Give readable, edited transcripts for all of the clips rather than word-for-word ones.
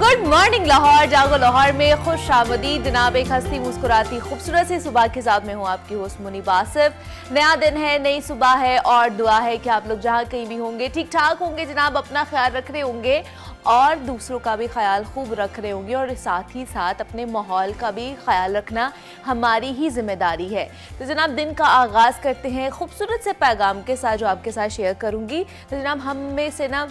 Good morning Lahore, जागो लाहौर में खुश आमदीद जनाब। एक हंसती मुस्कुराती खूबसूरत सी सुबह के साथ में हूँ आपकी होस्ट मुनीबा आसिफ। नया दिन है, नई सुबह है और दुआ है कि आप लोग जहाँ कहीं भी होंगे ठीक ठाक होंगे जनाब, अपना ख्याल रख रहे होंगे और दूसरों का भी ख्याल खूब रख रहे होंगे और साथ ही साथ अपने माहौल का भी ख्याल रखना हमारी ही जिम्मेदारी है। तो जनाब दिन का आगाज़ करते हैं खूबसूरत से पैगाम के साथ जो आपके साथ शेयर करूँगी। तो जनाब हम में से ना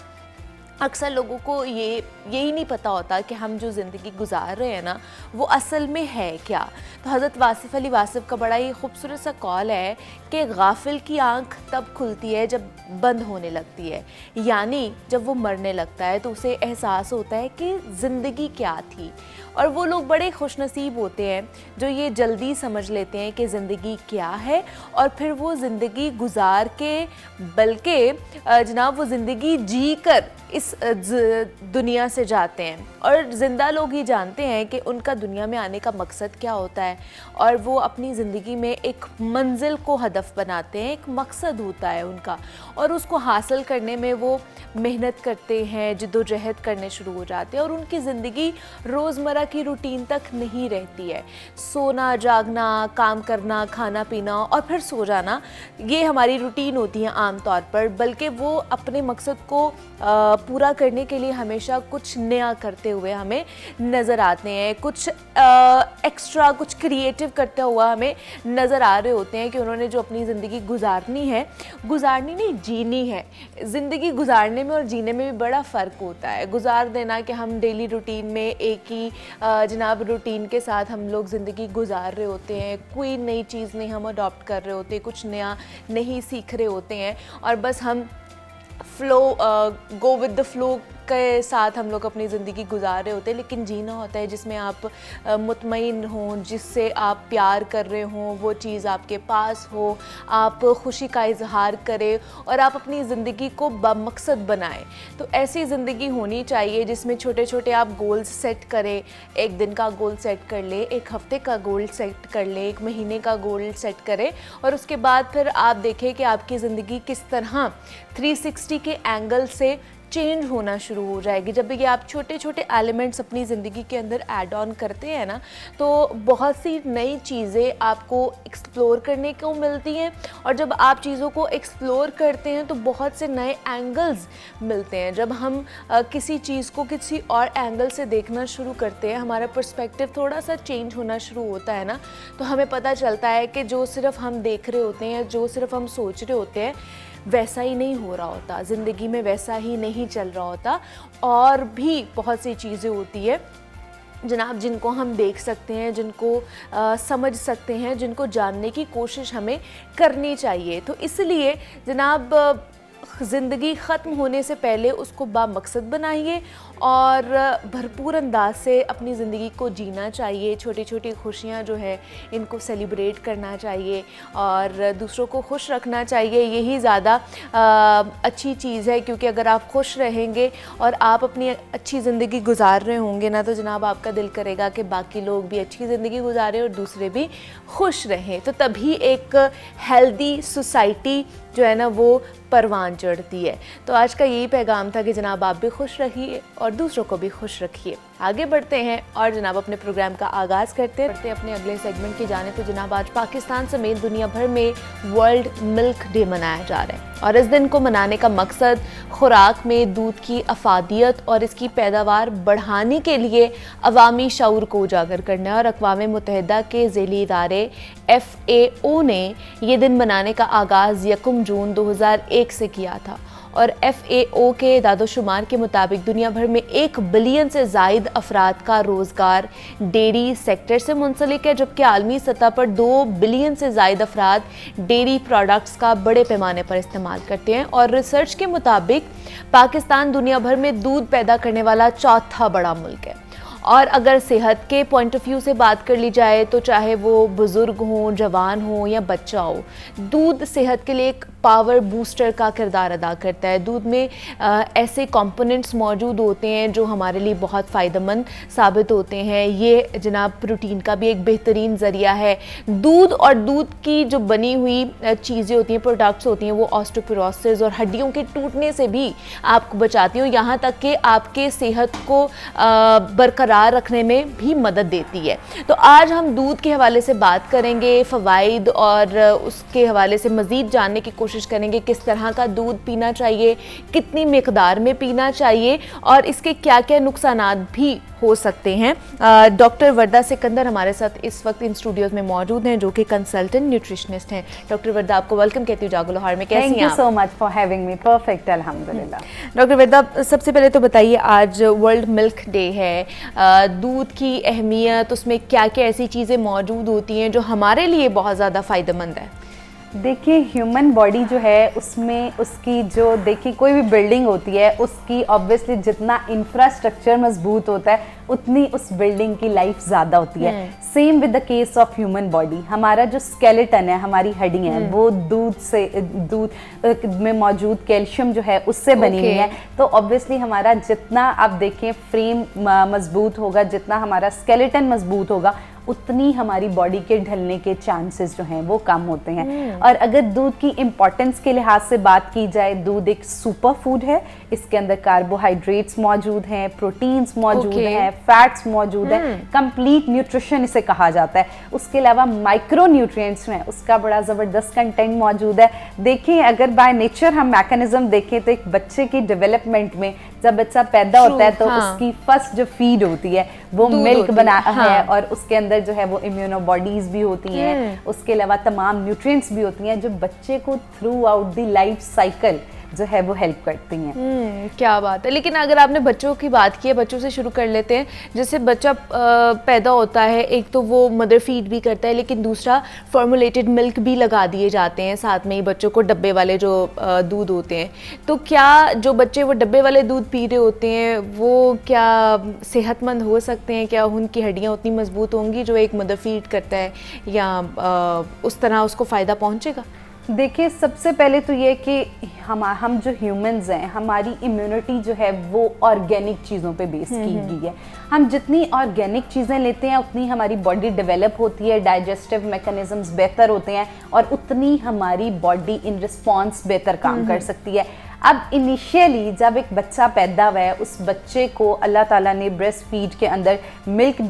अक्सर लोगों को यही नहीं पता होता कि हम जो ज़िंदगी गुजार रहे हैं ना वो असल में है क्या। तो हज़रत वासिफ़ अली वासिफ़ का बड़ा ही खूबसूरत सा कॉल है कि गाफिल की आंख तब खुलती है जब बंद होने लगती है, यानी जब वो मरने लगता है तो उसे एहसास होता है कि ज़िंदगी क्या थी। और वो लोग बड़े खुशनसीब होते हैं जो ये जल्दी समझ लेते हैं कि ज़िंदगी क्या है और फिर वो ज़िंदगी गुजार के, बल्कि जनाब वो ज़िंदगी जी कर इस दुनिया से जाते हैं। और ज़िंदा लोग ही जानते हैं कि उनका दुनिया में आने का मकसद क्या होता है और वो अपनी ज़िंदगी में एक मंजिल को हदफ बनाते हैं, एक मकसद होता है उनका और उसको हासिल करने में वो मेहनत करते हैं, जिद्दोजहद करने शुरू हो जाते हैं और उनकी ज़िंदगी रोज़मर्रा की रूटीन तक नहीं रहती है। सोना, जागना, काम करना, खाना पीना और फिर सो जाना, ये हमारी रूटीन होती है आम तौर पर, बल्कि वो अपने मकसद को पूरा करने के लिए हमेशा कुछ नया करते हुए हमें नज़र आते हैं, कुछ एक्स्ट्रा, कुछ क्रिएटिव करता हुआ हमें नज़र आ रहे होते हैं कि उन्होंने जो अपनी ज़िंदगी गुजारनी नहीं, जीनी है। ज़िंदगी गुजारने में और जीने में भी बड़ा फ़र्क होता है। गुजार देना कि हम डेली रूटीन में एक ही जनाब रूटीन के साथ हम लोग ज़िंदगी गुजार रहे होते हैं, कोई नई चीज़ नहीं हम अडॉप्ट कर रहे होते, कुछ नया नहीं सीख रहे होते हैं और बस हम गो विद द फ्लो के साथ हम लोग अपनी ज़िंदगी गुजार रहे होते हैं। लेकिन जीना होता है जिसमें आप मुतमईन हों, जिससे आप प्यार कर रहे हों, वो चीज़ आपके पास हो, आप खुशी का इजहार करें और आप अपनी ज़िंदगी को बामकसद बनाएं। तो ऐसी ज़िंदगी होनी चाहिए जिसमें छोटे छोटे आप गोल्स सेट करें। एक दिन का गोल सेट कर लें, एक हफ्ते का गोल सेट कर लें, एक महीने का गोल सेट करें और उसके बाद फिर आप देखें कि आपकी ज़िंदगी किस तरह 360 के एंगल से चेंज होना शुरू हो जाएगी। जब ये आप छोटे छोटे एलिमेंट्स अपनी ज़िंदगी के अंदर ऐड ऑन करते हैं ना, तो बहुत सी नई चीज़ें आपको एक्सप्लोर करने को मिलती हैं और जब आप चीज़ों को एक्सप्लोर करते हैं तो बहुत से नए एंगल्स मिलते हैं। जब हम किसी चीज़ को किसी और एंगल से देखना शुरू करते हैं, हमारा पर्सपेक्टिव थोड़ा सा चेंज होना शुरू होता है ना, तो हमें पता चलता है कि जो सिर्फ हम देख रहे होते हैं, जो सिर्फ हम सोच रहे होते हैं, वैसा ही नहीं हो रहा होता, ज़िंदगी में वैसा ही नहीं चल रहा होता। और भी बहुत सी चीज़ें होती है जनाब जिनको हम देख सकते हैं, जिनको समझ सकते हैं, जिनको जानने की कोशिश हमें करनी चाहिए। तो इसलिए जनाब ज़िंदगी ख़त्म होने से पहले उसको बामकसद बनाइए और भरपूर अंदाज से अपनी ज़िंदगी को जीना चाहिए। छोटी छोटी खुशियाँ जो है इनको सेलिब्रेट करना चाहिए और दूसरों को खुश रखना चाहिए। यही ज़्यादा अच्छी चीज़ है, क्योंकि अगर आप खुश रहेंगे और आप अपनी अच्छी ज़िंदगी गुजार रहे होंगे ना, तो जनाब आपका दिल करेगा कि बाकी लोग भी अच्छी ज़िंदगी गुजारें और दूसरे भी खुश रहें। तो तभी एक हेल्दी सोसाइटी जो है ना वो परवान चढ़ती है। तो आज का यही पैगाम था कि जनाब आप भी खुश रहिए और दूसरों को भी खुश रखिए। आगे बढ़ते हैं और जनाब अपने प्रोग्राम का आगाज़ करते हैं अपने अगले सेगमेंट की जाने। तो जनाब आज पाकिस्तान समेत दुनिया भर में वर्ल्ड मिल्क डे मनाया जा रहा है और इस दिन को मनाने का मकसद खुराक में दूध की अफादियत और इसकी पैदावार बढ़ाने के लिए अवामी शऊर को उजागर करना है। और अक़वाम मुत्तहिदा के ज़ेली इदारे FAO ने ये दिन मनाने का आगाज़ 1 जून 2001 से किया था और FAO के दादोशुमार के मुताबिक दुनिया भर में 1 बिलियन से ज़ायद अफराद का रोज़गार डेयरी सेक्टर से मुंसलिक है, जबकि आलमी सतह पर 2 बिलियन से ज़ायद अफराद डेयरी प्रोडक्ट्स का बड़े पैमाने पर इस्तेमाल करते हैं। और रिसर्च के मुताबिक पाकिस्तान दुनिया भर में दूध पैदा करने वाला चौथा बड़ा मुल्क है। और अगर सेहत के पॉइंट ऑफ व्यू से बात कर ली जाए तो चाहे वो बुज़ुर्ग हों, जवान हो या बच्चा हो, दूध सेहत के लिए एक पावर बूस्टर का किरदार अदा करता है। दूध में ऐसे कंपोनेंट्स मौजूद होते हैं जो हमारे लिए बहुत फ़ायदेमंद साबित होते हैं। ये जनाब प्रोटीन का भी एक बेहतरीन ज़रिया है। दूध और दूध की जो बनी हुई चीज़ें होती हैं, प्रोडक्ट्स होती हैं, वो ऑस्टियोपोरोसिस और हड्डियों के टूटने से भी आपको बचाती हैं, यहाँ तक कि आपके सेहत को बरकरार रखने में भी मदद देती है। तो आज हम दूध के हवाले से बात करेंगे, फ़वाइद और उसके हवाले से मज़ीद जानने की कोशिश करेंगे, किस तरह का दूध पीना चाहिए, कितनी मिकदार में पीना चाहिए और इसके क्या क्या नुकसानात भी हो सकते हैं। डॉक्टर वर्दा सिकंदर हमारे साथ इस वक्त इन स्टूडियोज में मौजूद हैं, जो कि कंसल्टेंट न्यूट्रिशनिस्ट हैं। डॉक्टर वर्दा, आपको वेलकम कहती हूँ जागो लाहौर में। कैसी हैं आप? Thank you so much for having me. Perfect, अल्हम्दुलिल्लाह। डॉक्टर वर्दा, सबसे पहले तो बताइए, आज वर्ल्ड मिल्क डे है, दूध की अहमियत, उसमें क्या क्या ऐसी चीज़ें मौजूद होती हैं जो हमारे लिए बहुत ज़्यादा फ़ायदेमंद है? देखिए, ह्यूमन बॉडी जो है उसमें उसकी जो देखिए कोई भी बिल्डिंग होती है, उसकी ऑब्वियसली जितना इंफ्रास्ट्रक्चर मजबूत होता है उतनी उस बिल्डिंग की लाइफ ज़्यादा होती है। Same with the case of human body. हमारा जो स्केलेटन है, हमारी हड्डियाँ हैं, वो दूध में मौजूद कैल्शियम जो है उससे बनी हुई है। तो ऑब्वियसली हमारा जितना आप देखें फ्रेम मजबूत होगा, जितना हमारा स्केलेटन मजबूत होगा, उतनी हमारी बॉडी के ढलने के चांसेस जो हैं वो कम होते हैं। और अगर दूध की इम्पोर्टेंस के लिहाज से बात की जाए, दूध एक सुपर फूड है। इसके अंदर कार्बोहाइड्रेट्स मौजूद हैं, प्रोटीन्स मौजूद हैं, फैट्स मौजूद हैं, कंप्लीट न्यूट्रिशन इसे कहा जाता है। उसके अलावा माइक्रो न्यूट्रिएंट्स में उसका बड़ा ज़बरदस्त कंटेंट मौजूद है। देखें, अगर बाय नेचर हम मैकेनिज्म देखें तो एक बच्चे की डेवलपमेंट में जब बच्चा पैदा होता है तो उसकी फर्स्ट जो फीड होती है वो मिल्क बना है, और उसके अंदर जो है वो इम्यूनो बॉडीज भी होती हैं, उसके अलावा तमाम न्यूट्रिएंट्स भी होती हैं जो बच्चे को through out the life cycle जो है वो हेल्प करती हैं। क्या बात है। लेकिन अगर आपने बच्चों की बात की है, बच्चों से शुरू कर लेते हैं। जैसे बच्चा पैदा होता है, एक तो वो मदर फीड भी करता है, लेकिन दूसरा फॉर्मुलेटेड मिल्क भी लगा दिए जाते हैं साथ में ही बच्चों को, डब्बे वाले जो दूध होते हैं। तो क्या जो बच्चे वो डब्बे वाले दूध पी रहे होते हैं वो क्या सेहतमंद हो सकते हैं? क्या उनकी हड्डियाँ उतनी मजबूत होंगी जो एक मदर फीड करता है, या उस तरह उसको फ़ायदा पहुँचेगा? देखिए, सबसे पहले तो ये कि हम जो ह्यूमंस हैं, हमारी इम्यूनिटी जो है वो ऑर्गेनिक चीज़ों पे बेस की गई है। हम जितनी ऑर्गेनिक चीज़ें लेते हैं उतनी हमारी बॉडी डेवलप होती है, डाइजेस्टिव मैकेनिज्म्स बेहतर होते हैं, और उतनी हमारी बॉडी इन रिस्पॉन्स बेहतर काम कर सकती है। अब इनिशियली जब एक बच्चा पैदा हुआ है, उस बच्चे को अल्लाह ताला ने ब्रेस्ट फीड के अंदर मिल्क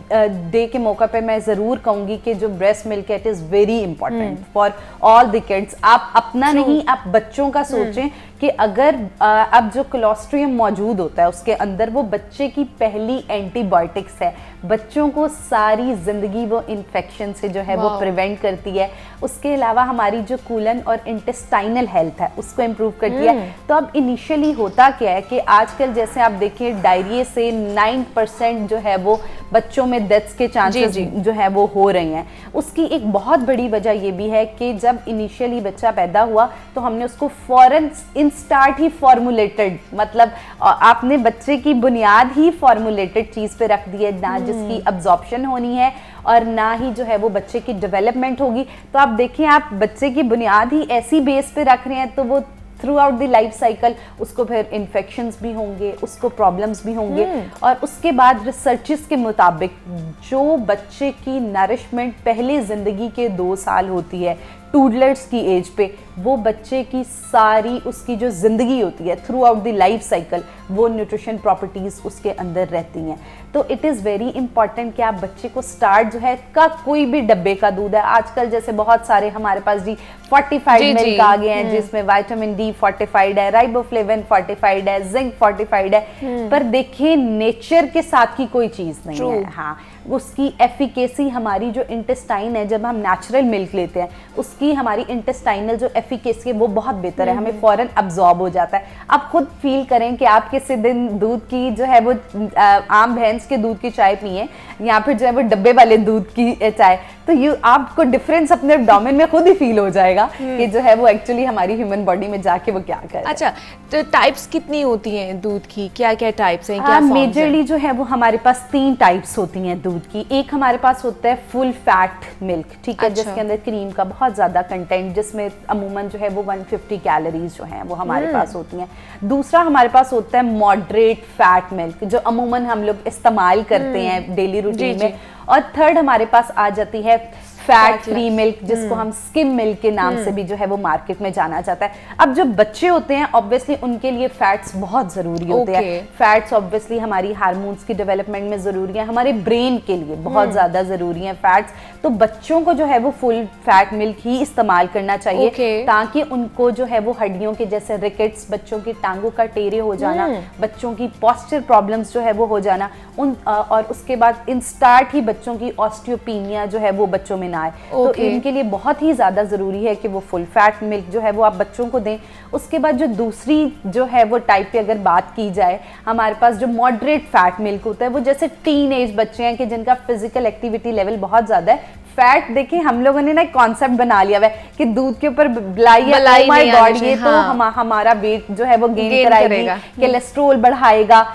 डे के मौका पे मैं ज़रूर कहूँगी कि जो ब्रेस्ट मिल्क है, it is very important for all the kids. आप अपना नहीं, आप बच्चों का सोचें कि अगर अब जो कोलोस्ट्रियम मौजूद होता है उसके अंदर, वो बच्चे की पहली एंटीबायोटिक्स है। बच्चों को सारी ज़िंदगी वो इन्फेक्शन से जो है वो प्रिवेंट करती है। उसके अलावा हमारी जो कूलन और इंटेस्टाइनल हेल्थ है उसको इम्प्रूव करती है। तो अब इनिशियली होता क्या है कि आजकल जैसे आप देखिए, डायरिया से 9% जो है वो बच्चों में डेथ्स के चांसेस जो है वो हो रहे हैं। उसकी एक बहुत बड़ी वजह ये भी है कि जब इनिशियली बच्चा पैदा हुआ तो हमने उसको फौरन स्टार्ट ही फॉर्मुलेटेड, मतलब आपने बच्चे की बुनियाद ही फॉर्मुलेटेड चीज़ पे रख दी है, ना जिसकी अब्जॉर्प्शन होनी है और ना ही जो है वो बच्चे की डेवलपमेंट होगी। तो आप देखिए, आप बच्चे की बुनियाद ही ऐसी बेस पे रख रहे हैं तो वो through out the life cycle उसको फिर इन्फेक्शंस भी होंगे, उसको प्रॉब्लम्स भी होंगे। और उसके बाद रिसर्चेस के मुताबिक जो बच्चे की नरिशमेंट पहले ज़िंदगी के 2 साल होती है टूडलर्स की एज पे, वो बच्चे की सारी उसकी जो ज़िंदगी होती है through out the life cycle, वो न्यूट्रिशन प्रॉपर्टीज़ उसके अंदर रहती हैं। तो इट इज़ वेरी इंपॉर्टेंट कि आप बच्चे को स्टार्ट जो है का कोई भी डब्बे का दूध है, आजकल जैसे बहुत सारे हमारे पास जी फोर्टिफाइड मिल्क आ गए हैं जिसमें विटामिन डी फोर्टिफाइड है, राइबोफ्लेविन फोर्टिफाइड है, जिंक फोर्टिफाइड है, पर देखिए नेचर के साथ की कोई चीज़ नहीं है। हाँ, उसकी एफिकेसी, हमारी जो इंटेस्टाइन है, जब हम नेचुरल मिल्क लेते हैं उसकी हमारी इंटेस्टाइनल जो एफिकेसी है वो बहुत बेहतर है, हमें फ़ौरन अब्जॉर्ब हो जाता है। आप खुद फील करें कि आप किसी दिन दूध की जो है वो आम भैंस के दूध की चाय पिए या फिर जो है वो डब्बे वाले दूध की चाय, तो आपको डिफरेंस अपने एब्डोमेन में खुद ही फील हो जाएगा कि जो है वो एक्चुअली हमारी ह्यूमन बॉडी में जाके वो क्या कर। अच्छा, तो टाइप्स कितनी होती हैं दूध की, क्या क्या टाइप्स हैं, क्या मेजरली जो है वो हमारे पास 3 टाइप्स होती हैं दूध की। एक हमारे पास होता है फुल फैट मिल्क, ठीक है, जिसके अंदर क्रीम का बहुत ज्यादा कंटेंट, जिसमें अमूमन जो है वो 150 कैलोरीज जो है वो हमारे पास होती हैं। दूसरा हमारे पास होता है मॉडरेट फैट मिल्क, जो अमूमन हम लोग इस्तेमाल करते हैं डेली रूटीन में। और थर्ड हमारे पास आ जाती है फैट फ्री मिल्क, जिसको हम स्किम मिल्क के नाम से भी जो है वो मार्केट में जाना जाता है। अब जो बच्चे होते हैं ऑब्वियसली उनके लिए फैट्स बहुत जरूरी होते हैं। फैट्स ऑब्वियसली हमारी हार्मोन्स की डेवलपमेंट में जरूरी है, हमारे ब्रेन के लिए बहुत ज्यादा जरूरी है फैट्स। तो बच्चों को जो है वो फुल फैट मिल्क ही इस्तेमाल करना चाहिए, ताकि उनको जो है वो हड्डियों के जैसे रिकेट्स, बच्चों की टांगों का टेरे हो जाना, बच्चों की पोस्चर प्रॉब्लम्स जो है वो हो जाना, और उसके बाद इंस्टार्ट ही बच्चों की ऑस्टियोपीनिया जो है वो बच्चों में आए। तो इनके लिए बहुत ही ज्यादा जरूरी है कि वो फुल फैट मिल्क जो है वो आप बच्चों को दें। उसके बाद जो दूसरी जो है वो टाइप की अगर बात की जाए, हमारे पास जो मॉडरेट फैट मिल्क होता है, वो जैसे टीन एज बच्चे हैं कि जिनका फिजिकल एक्टिविटी लेवल बहुत ज्यादा है। फैट देखिए हम लोगों ने ना एक कॉन्सेप्ट बना लिया है कि दूध के ऊपर बलाई माय गॉड, ये तो हमारा वेट जो है वो गेन कराएगी, कोलेस्ट्रॉल बढ़ाएगा।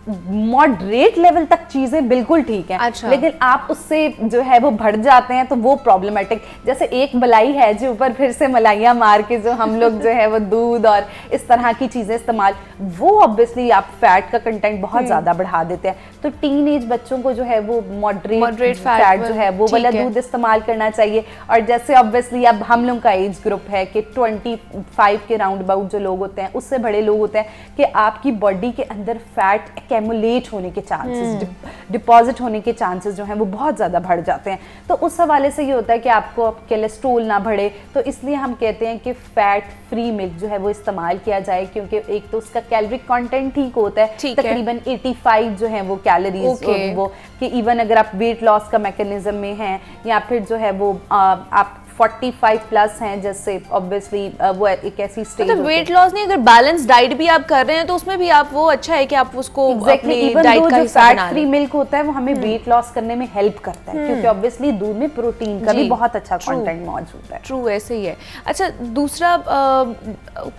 मॉडरेट लेवल तक चीजें बिल्कुल ठीक है। अच्छा। लेकिन आप उससे जो है वो बढ़ जाते हैं तो वो प्रॉब्लमेटिक। जैसे एक मलाई है जो ऊपर फिर से मलाइयाँ मार के जो हम लोग जो है वो दूध और इस तरह की चीजें इस्तेमाल, वो ऑब्वियसली आप फैट का कंटेंट बहुत ज्यादा बढ़ा देते हैं। तो टीन एज बच्चों को जो है वो मॉडरेट फैट जो है वो वाला दूध इस्तेमाल करना चाहिए। और जैसे ऑब्वियसली अब हम लोग का एज ग्रुप है कि 25 के राउंड अबाउट जो लोग होते हैं, उससे बड़े लोग होते हैं, कि आपकी बॉडी के अंदर फैट एक्यूमुलेट होने के चांसेस, डिपॉजिट होने के चांसेस जो हैं वो बहुत ज़्यादा बढ़ जाते हैं। तो उस हवाले से ये होता है कि आपको कोलेस्ट्रॉल ना बढ़े, तो इसलिए हम कहते हैं कि फैट फ्री मिल्क जो है वो इस्तेमाल किया जाए, क्योंकि एक तो उसका कैलोरिक कंटेंट ठीक होता है, तकरीबन 85 जो है वो कैलोरीज, वो कि इवन अगर आप वेट लॉस का मैकेनिज्म में हैं या फिर जो है वो आप 45 प्लस हैं, जैसे ऑब्वियसली वो एक ऐसी स्टेज, मतलब वेट लॉस नहीं, अगर बैलेंस डाइट भी आप कर रहे हैं तो उसमें भी आप वो अच्छा है कि आप उसको अपनी डाइट का हिस्सा बना लें। फैट फ्री मिल्क होता है वो हमें वेट लॉस करने में हेल्प करता है, क्योंकि ऑब्वियसली दूध में प्रोटीन का भी बहुत अच्छा कंटेंट मौजूद है। ट्रू, ऐसे ही है। अच्छा, दूसरा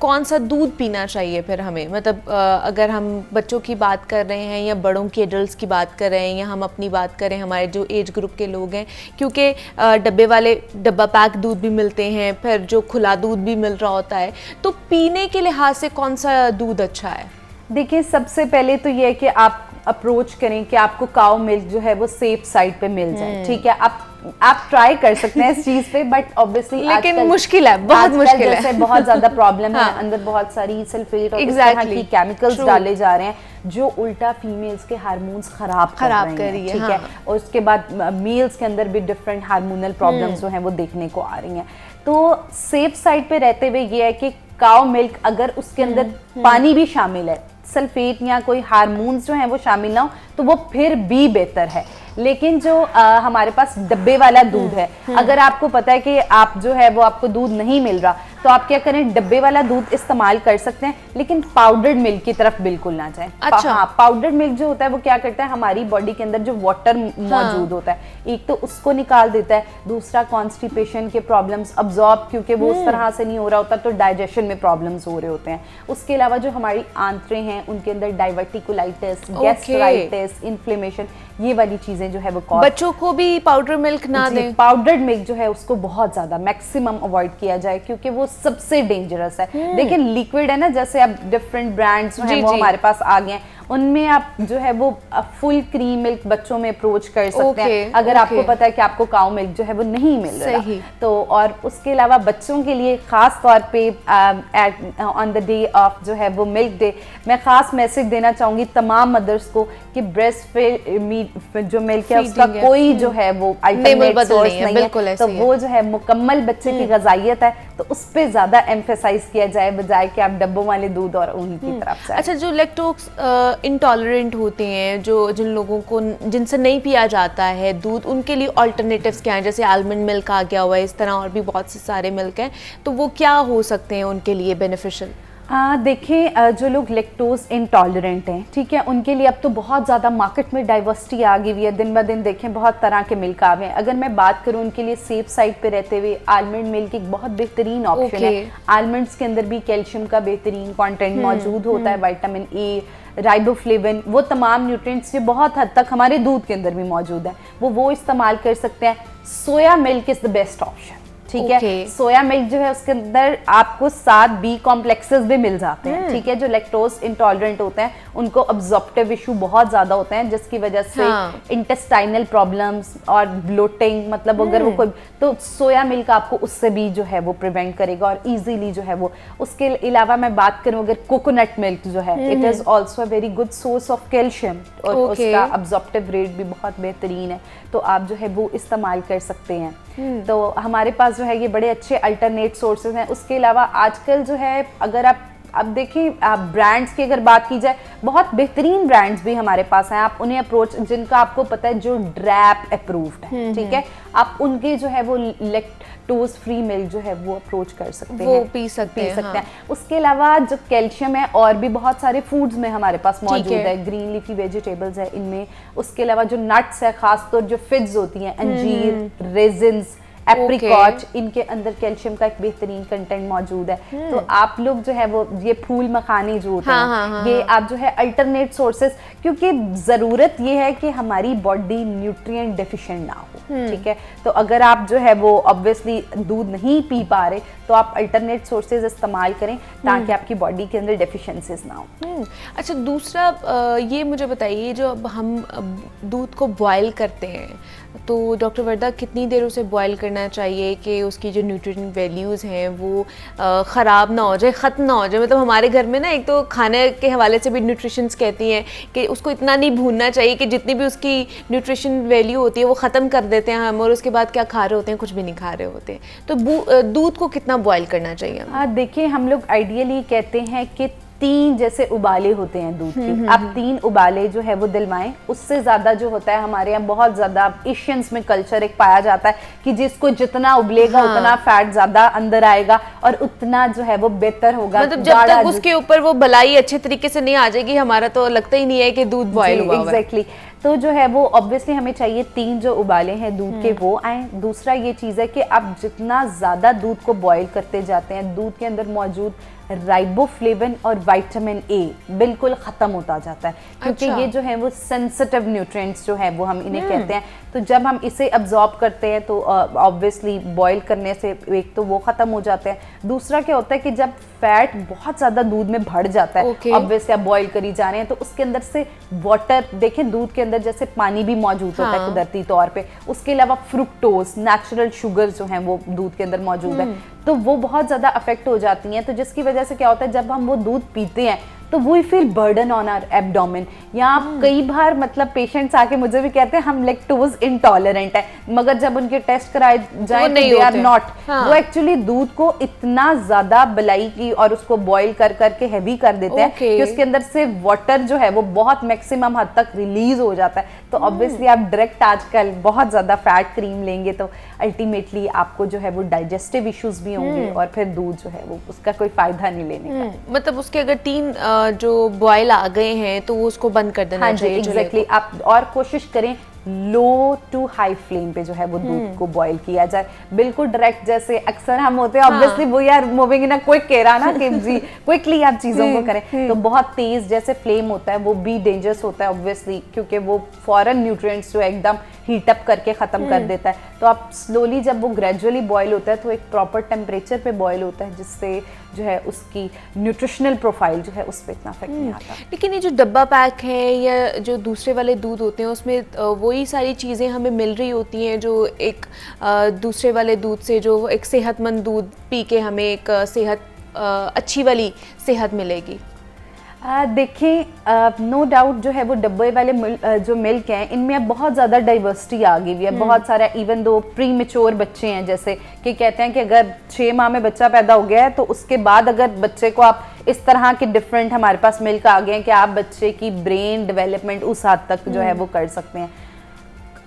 कौन सा दूध पीना चाहिए फिर हमें, मतलब अगर हम बच्चों की बात कर रहे हैं या बड़ों की, एडल्ट्स की बात कर रहे हैं, या हम अपनी बात करें हमारे जो एज ग्रुप के लोग हैं, क्योंकि डब्बे वाले डब्बा दूध भी मिलते हैं, फिर जो खुला दूध भी मिल रहा होता है, तो पीने के लिहाज से कौन सा दूध अच्छा है? देखिए, सबसे पहले तो ये है कि आप अप्रोच करें कि आपको काऊ मिल्क जो है वो सेफ साइड पे मिल जाए, ठीक है। आप ट्राई कर सकते हैं इस चीज पे, बट ऑब्वियसली लेकिन मुश्किल है, बहुत मुश्किल है। बहुत ज्यादा प्रॉब्लम है, अंदर बहुत सारी सल्फेट और इस तरह की केमिकल्स डाले जा रहे हैं जो उल्टा फीमेल्स के हार्मोन्स खराब कर रही है, ठीक है। और उसके बाद मेल्स के अंदर भी डिफरेंट हार्मोनल प्रॉब्लम्स जो हैं वो देखने को आ रही हैं। तो सेफ साइड पे रहते हुए ये है कि काऊ मिल्क अगर उसके अंदर पानी भी शामिल है, सल्फेट या कोई हार्मोन्स जो हैं वो शामिल ना हो, तो वो फिर भी बेहतर है। लेकिन जो हमारे पास डब्बे वाला दूध है, अगर आपको पता है कि आप जो है वो आपको दूध नहीं मिल रहा, तो आप क्या करें, डब्बे वाला दूध इस्तेमाल कर सकते हैं, लेकिन पाउडर्ड मिल्क की तरफ बिल्कुल ना जाएं। अच्छा। हाँ, पाउडर्ड मिल्क जो होता है वो क्या करता है, हमारी बॉडी के अंदर जो वाटर मौजूद होता है, एक तो उसको निकाल देता है, दूसरा कॉन्स्टिपेशन के प्रॉब्लम्स अब्जॉर्ब, क्योंकि वो उस तरह से नहीं हो रहा होता, तो डाइजेशन में प्रॉब्लम्स हो रहे होते हैं। उसके अलावा जो हमारी आंतरें हैं उनके अंदर डाइवर्टिकुलाइटिस, गैस्ट्राइटिस, इन्फ्लेमेशन, ये वाली चीजें जो है वो बच्चों को भी पाउडर मिल्क ना दें। पाउडर्ड मिल्क जो है उसको बहुत ज्यादा मैक्सिमम अवॉइड किया जाए, क्योंकि वो सबसे डेंजरस है। देखिए, लिक्विड है ना, जैसे अब डिफरेंट ब्रांड्स जो है वो हमारे पास आ गए हैं, उनमें आप जो है वो फुल क्रीम मिल्क बच्चों में अप्रोच कर सकते हैं, अगर आपको पता है कि आपको काऊ मिल्क जो है वो नहीं मिल रहा। तो और उसके अलावा बच्चों के लिए खास तौर पे ऑन द डे ऑफ जो है वो मिल्क डे, मैं खास मैसेज देना चाहूंगी तमाम मदर्स को कि ब्रेस्ट फीड जो मिल्क है उसका कोई जो है वो अल्टरनेट सोर्स नहीं है, तो वो जो है मुकम्मल बच्चे की ग़िज़ाइयत है, तो उस पर ज्यादा एम्फेसाइज किया जाए बजाय कि आप डब्बों वाले दूध और उन्हीं की तरफ जाए। अच्छा, जो लैक्टोज इंटॉलरेंट होते हैं, जिन लोगों को जिनसे नहीं पिया जाता है दूध, उनके लिए अल्टरनेटिव्स क्या हैं? जैसे आलमंड मिल्क आ गया हुआ है, इस तरह और भी बहुत से सारे मिल्क हैं, तो वो क्या हो सकते हैं उनके लिए बेनिफिशियल? देखें, जो लोग लेक्टोज इंटॉलरेंट हैं, ठीक है, उनके लिए अब तो बहुत ज़्यादा मार्केट में डाइवर्सिटी आ गई हुई है। दिन ब दिन देखें बहुत तरह के मिल्क आ गए हैं। अगर मैं बात करूं उनके लिए सेफ साइड पे रहते हुए आलमंड मिल्क एक बहुत बेहतरीन ऑप्शन है। आलमंड्स के अंदर भी कैल्शियम का बेहतरीन कंटेंट मौजूद होता है, विटामिन ए, राइबोफ्लेविन, वो तमाम न्यूट्रिएंट्स जो बहुत हद तक हमारे दूध के अंदर भी मौजूद है, वो इस्तेमाल कर सकते हैं। Soya milk is the best option, ठीक है। सोया मिल्क जो है उसके अंदर आपको 7 बी कॉम्प्लेक्सेस भी मिल जाते हैं, ठीक है। जो लैक्टोज इंटॉलरेंट होते हैं उनको अब्जॉर्प्टिव इशू बहुत ज्यादा होते हैं, जिसकी वजह से इंटेस्टाइनल प्रॉब्लम्स और ब्लोटिंग, मतलब अगर वो कोई, तो सोया मिल्क आपको उससे भी जो है वो प्रिवेंट करेगा और इजीली जो है वो। उसके अलावा मैं बात करूं अगर कोकोनट मिल्क जो है, it is also a very good source of calcium और उसका अब्जॉर्प्टिव रेट भी बहुत बेहतरीन है, तो आप जो है वो इस्तेमाल कर सकते हैं। तो हमारे पास जो है ये बड़े अच्छे अल्टरनेट सोर्सेज हैं। उसके अलावा आजकल जो है अगर आप अब देखें, आप ब्रांड्स की अगर बात की जाए, बहुत बेहतरीन ब्रांड्स भी हमारे पास हैं। आप उन्हें अप्रोच, जिनका आपको पता है जो ड्रैप अप्रूव्ड है, ठीक है, आप उनके जो है वो लैक्टोज फ्री मिल्क जो है वो अप्रोच कर सकते हैं, वो पी सकते हैं। उसके अलावा जो कैल्शियम है और भी बहुत सारे फूड्स में हमारे पास मौजूद है, ग्रीन लीफी वेजिटेबल्स है इनमें। उसके अलावा जो नट्स है, खासतौर जो फिग्स होती हैं, अंजीर, रेजिन्स, एप्रिकॉट, इनके अंदर कैल्शियम का एक बेहतरीन कंटेंट मौजूद है। तो आप लोग जो है वो ये फूल मखाने जो होते हैं, ये आप जो है अल्टरनेट सोर्सेस, क्योंकि ज़रूरत ये है कि हमारी बॉडी न्यूट्रिएंट डेफिशिएंट ना हो, ठीक है। तो अगर आप जो है वो ऑब्वियसली दूध नहीं पी पा रहे, तो आप अल्टरनेट सोर्सेज इस्तेमाल करें ताकि आपकी बॉडी के अंदर डेफिशिएंसीज ना हो। अच्छा, दूसरा ये मुझे बताइए, जो अब हम दूध को बॉयल करते हैं, तो डॉक्टर वर्दा कितनी देर उसे बॉयल करना चाहिए कि उसकी जो न्यूट्रिएंट वैल्यूज़ हैं वो ख़राब ना हो जाए, ख़त्म ना हो जाए? मतलब हमारे घर में ना एक तो खाने के हवाले से भी न्यूट्रिशंस कहती हैं कि उसको इतना नहीं भूनना चाहिए कि जितनी भी उसकी न्यूट्रिशन वैल्यू होती है वो ख़त्म कर देते हैं हम, और उसके बाद क्या खा रहे होते हैं, कुछ भी नहीं खा रहे होते हैं। तो दूध को कितना बॉयल करना चाहिए? हाँ, देखिए, हम लोग आइडियली कहते हैं कि 3 जैसे उबाले होते हैं दूध के, आप 3 उबाले जो है वो दिलवाएं। उससे ज़्यादा जो होता है, हमारे यहाँ बहुत ज़्यादा एशियंस में कल्चर एक पाया जाता है कि जिसको जितना उबलेगा उतना फैट ज़्यादा अंदर आएगा और उतना जो है वो बेहतर होगा। मतलब जब तक उसके ऊपर वो बलाई अच्छे तरीके से नहीं आ जाएगी, हमारा तो लगता ही नहीं है कि दूध बॉयल हुआ है। एग्जैक्टली। तो जो है वो ऑब्वियसली हमें चाहिए 3 जो उबाले हैं दूध के वो आए। दूसरा ये चीज़ है कि आप जितना ज़्यादा दूध को बॉयल करते जाते हैं, दूध के अंदर मौजूद राइबोफ्लेविन और विटामिन ए बिल्कुल ख़त्म होता जाता है, क्योंकि ये जो है वो सेंसिटिव न्यूट्रिएंट्स जो है वो हम इन्हें कहते हैं। तो जब हम इसे अब्जॉर्ब करते हैं तो ऑब्वियसली बॉयल करने से एक तो वो ख़त्म हो जाते हैं। दूसरा क्या होता है कि जब फैट बहुत ज़्यादा दूध में भर जाता है, ऑब्वियसली आप बॉयल करी जा रहे हैं, तो उसके अंदर से वाटर, देखें दूध के अंदर जैसे पानी भी मौजूद होता है कुदरती तौर पे, उसके अलावा फ्रुक्टोज, नेचुरल शुगर जो हैं वो दूध के अंदर मौजूद है, तो वो बहुत ज़्यादा अफेक्ट हो जाती हैं। तो जिसकी वजह से क्या होता है, जब हम वो दूध पीते हैं तो we feel burden on our abdomen. यहाँ कई बार मतलब पेशेंट्स आके मुझे भी कहते हैं हम लैक्टोज इंटॉलरेंट है, मगर जब उनके टेस्ट कराए जाए तो दे आर नॉट। वो एक्चुअली दूध को इतना ज्यादा बलाई की और उसको बॉईल कर करके हैवी कर देते हैं कि उसके अंदर से वाटर जो है वो बहुत मैक्सिमम हद तक रिलीज हो जाता है। तो ऑब्वियसली आप डायरेक्ट आजकल बहुत ज्यादा फैट क्रीम लेंगे तो अल्टीमेटली आपको जो है वो डाइजेस्टिव इश्यूज भी होंगे और फिर दूध जो है वो उसका कोई फायदा नहीं लेने का। मतलब उसके अगर 3 जो बॉयल आ गए हैं तो उसको बंद कर देना चाहिए। एग्जैक्टली। आप और कोशिश करें लो टू हाई फ्लेम पे जो है वो दूध को बॉईल किया जाए, बिल्कुल डायरेक्ट जैसे अक्सर हम होते हैं ऑब्वियसली वो यार मूविंग इन अ क्विक कह रहा ना कि जी क्विकली आप चीज़ों को करें, तो बहुत तेज जैसे फ्लेम होता है वो भी डेंजरस होता है ऑब्वियसली, क्योंकि वो फॉरेन न्यूट्रिएंट्स जो एकदम हीट अप करके ख़त्म कर देता है। तो आप स्लोली जब वो ग्रेजुअली बॉयल होता है तो एक प्रॉपर टेम्परेचर पे बॉयल होता है, जिससे जो है उसकी न्यूट्रिशनल प्रोफाइल जो है उस पर इतना इफेक्ट नहीं आता। लेकिन ये जो डब्बा पैक है या जो दूसरे वाले दूध होते हैं उसमें वही सारी चीज़ें हमें मिल रही होती हैं जो एक दूसरे वाले दूध से, जो एक सेहतमंद दूध पी के हमें एक अच्छी वाली सेहत मिलेगी। देखिए, नो डाउट जो है वो डब्बे वाले जो मिल्क हैं इनमें अब बहुत ज़्यादा डाइवर्सिटी आ गई है। बहुत सारा इवन दो प्री मेच्योर बच्चे हैं, जैसे कि कहते हैं कि अगर 6 माह में बच्चा पैदा हो गया है तो उसके बाद अगर बच्चे को आप इस तरह के डिफरेंट हमारे पास मिल्क आ गए हैं कि आप बच्चे की ब्रेन डेवलपमेंट उस हद तक जो है वो कर सकते हैं।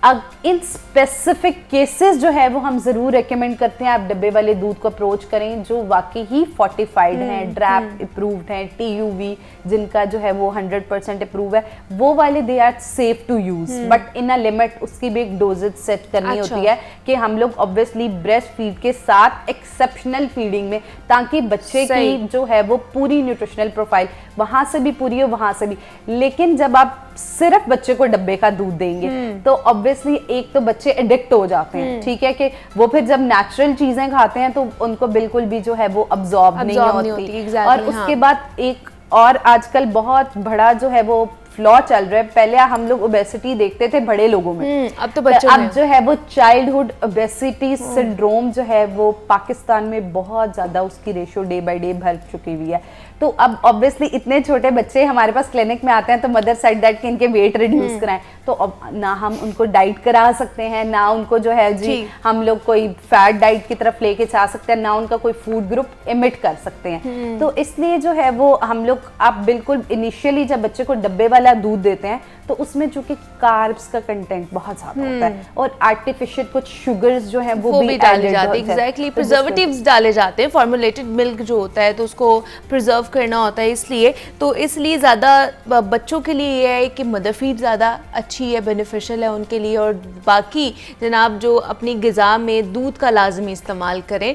इन स्पेसिफिक केसेस जो है वो हम ज़रूर रेकमेंड करते हैं आप डब्बे वाले दूध को अप्रोच करें जो वाकई ही फोर्टिफाइड हैं, ड्रैप अप्रूव्ड हैं, TUV जिनका जो है वो 100% अप्रूव है, वो वाले they are safe to use, but in a limit उसकी भी एक डोजेज सेट करनी होती है कि हम लोग ऑब्वियसली ब्रेस्ट फीड के साथ एक्सेप्शनल फीडिंग में, ताकि बच्चे की जो है वो पूरी न्यूट्रिशनल प्रोफाइल वहां से भी पूरी हो वहां से भी। लेकिन जब आप सिर्फ बच्चे को डब्बे का दूध देंगे तो ऑब्वियसली एक तो बच्चे एडिक्ट हो जाते हैं, ठीक है, कि वो फिर जब नेचुरल चीजें खाते हैं तो उनको बिल्कुल भी जो है वो अब्सॉर्ब नहीं होती। और उसके बाद एक और आजकल बहुत बड़ा जो है वो फ्लॉ चल रहा है, पहले हम लोग ओबेसिटी देखते थे बड़े लोगों में, अब तो बच्चों में जो है वो चाइल्डहुड ओबेसिटी सिंड्रोम जो है वो पाकिस्तान में बहुत ज्यादा उसकी रेशियो डे बाय डे बढ़ चुकी हुई है। तो अब ऑब्वियसली इतने छोटे बच्चे हमारे पास क्लिनिक में आते हैं तो मदर साइड दैट कि इनके वेट रिड्यूस कराएं, तो अब ना हम उनको डाइट करा सकते हैं, ना उनको जो है जी हम लोग कोई फैट डाइट की तरफ लेके जा सकते हैं, ना उनका कोई फूड ग्रुप इमिट कर सकते हैं। तो इसलिए जो है वो हम लोग आप बिल्कुल इनिशियली जब बच्चे को डब्बे वाला दूध देते हैं तो उसमें चूंकि कार्ब्स का कंटेंट बहुत ज्यादा होता है और आर्टिफिशियल कुछ शुगर्स जो है वो भी डाले जाते हैं, एग्जैक्टली प्रिजर्वेटिव्स डाले जाते हैं, फॉर्मुलेटेड मिल्क जो होता है तो उसको प्रिजर्व करना होता है, इसलिए ज़्यादा बच्चों के लिए ये है कि मदर फीड ज़्यादा अच्छी है, बेनिफिशियल है उनके लिए। और बाकी जनाब जो अपनी ग़िज़ा में दूध का लाजमी इस्तेमाल करें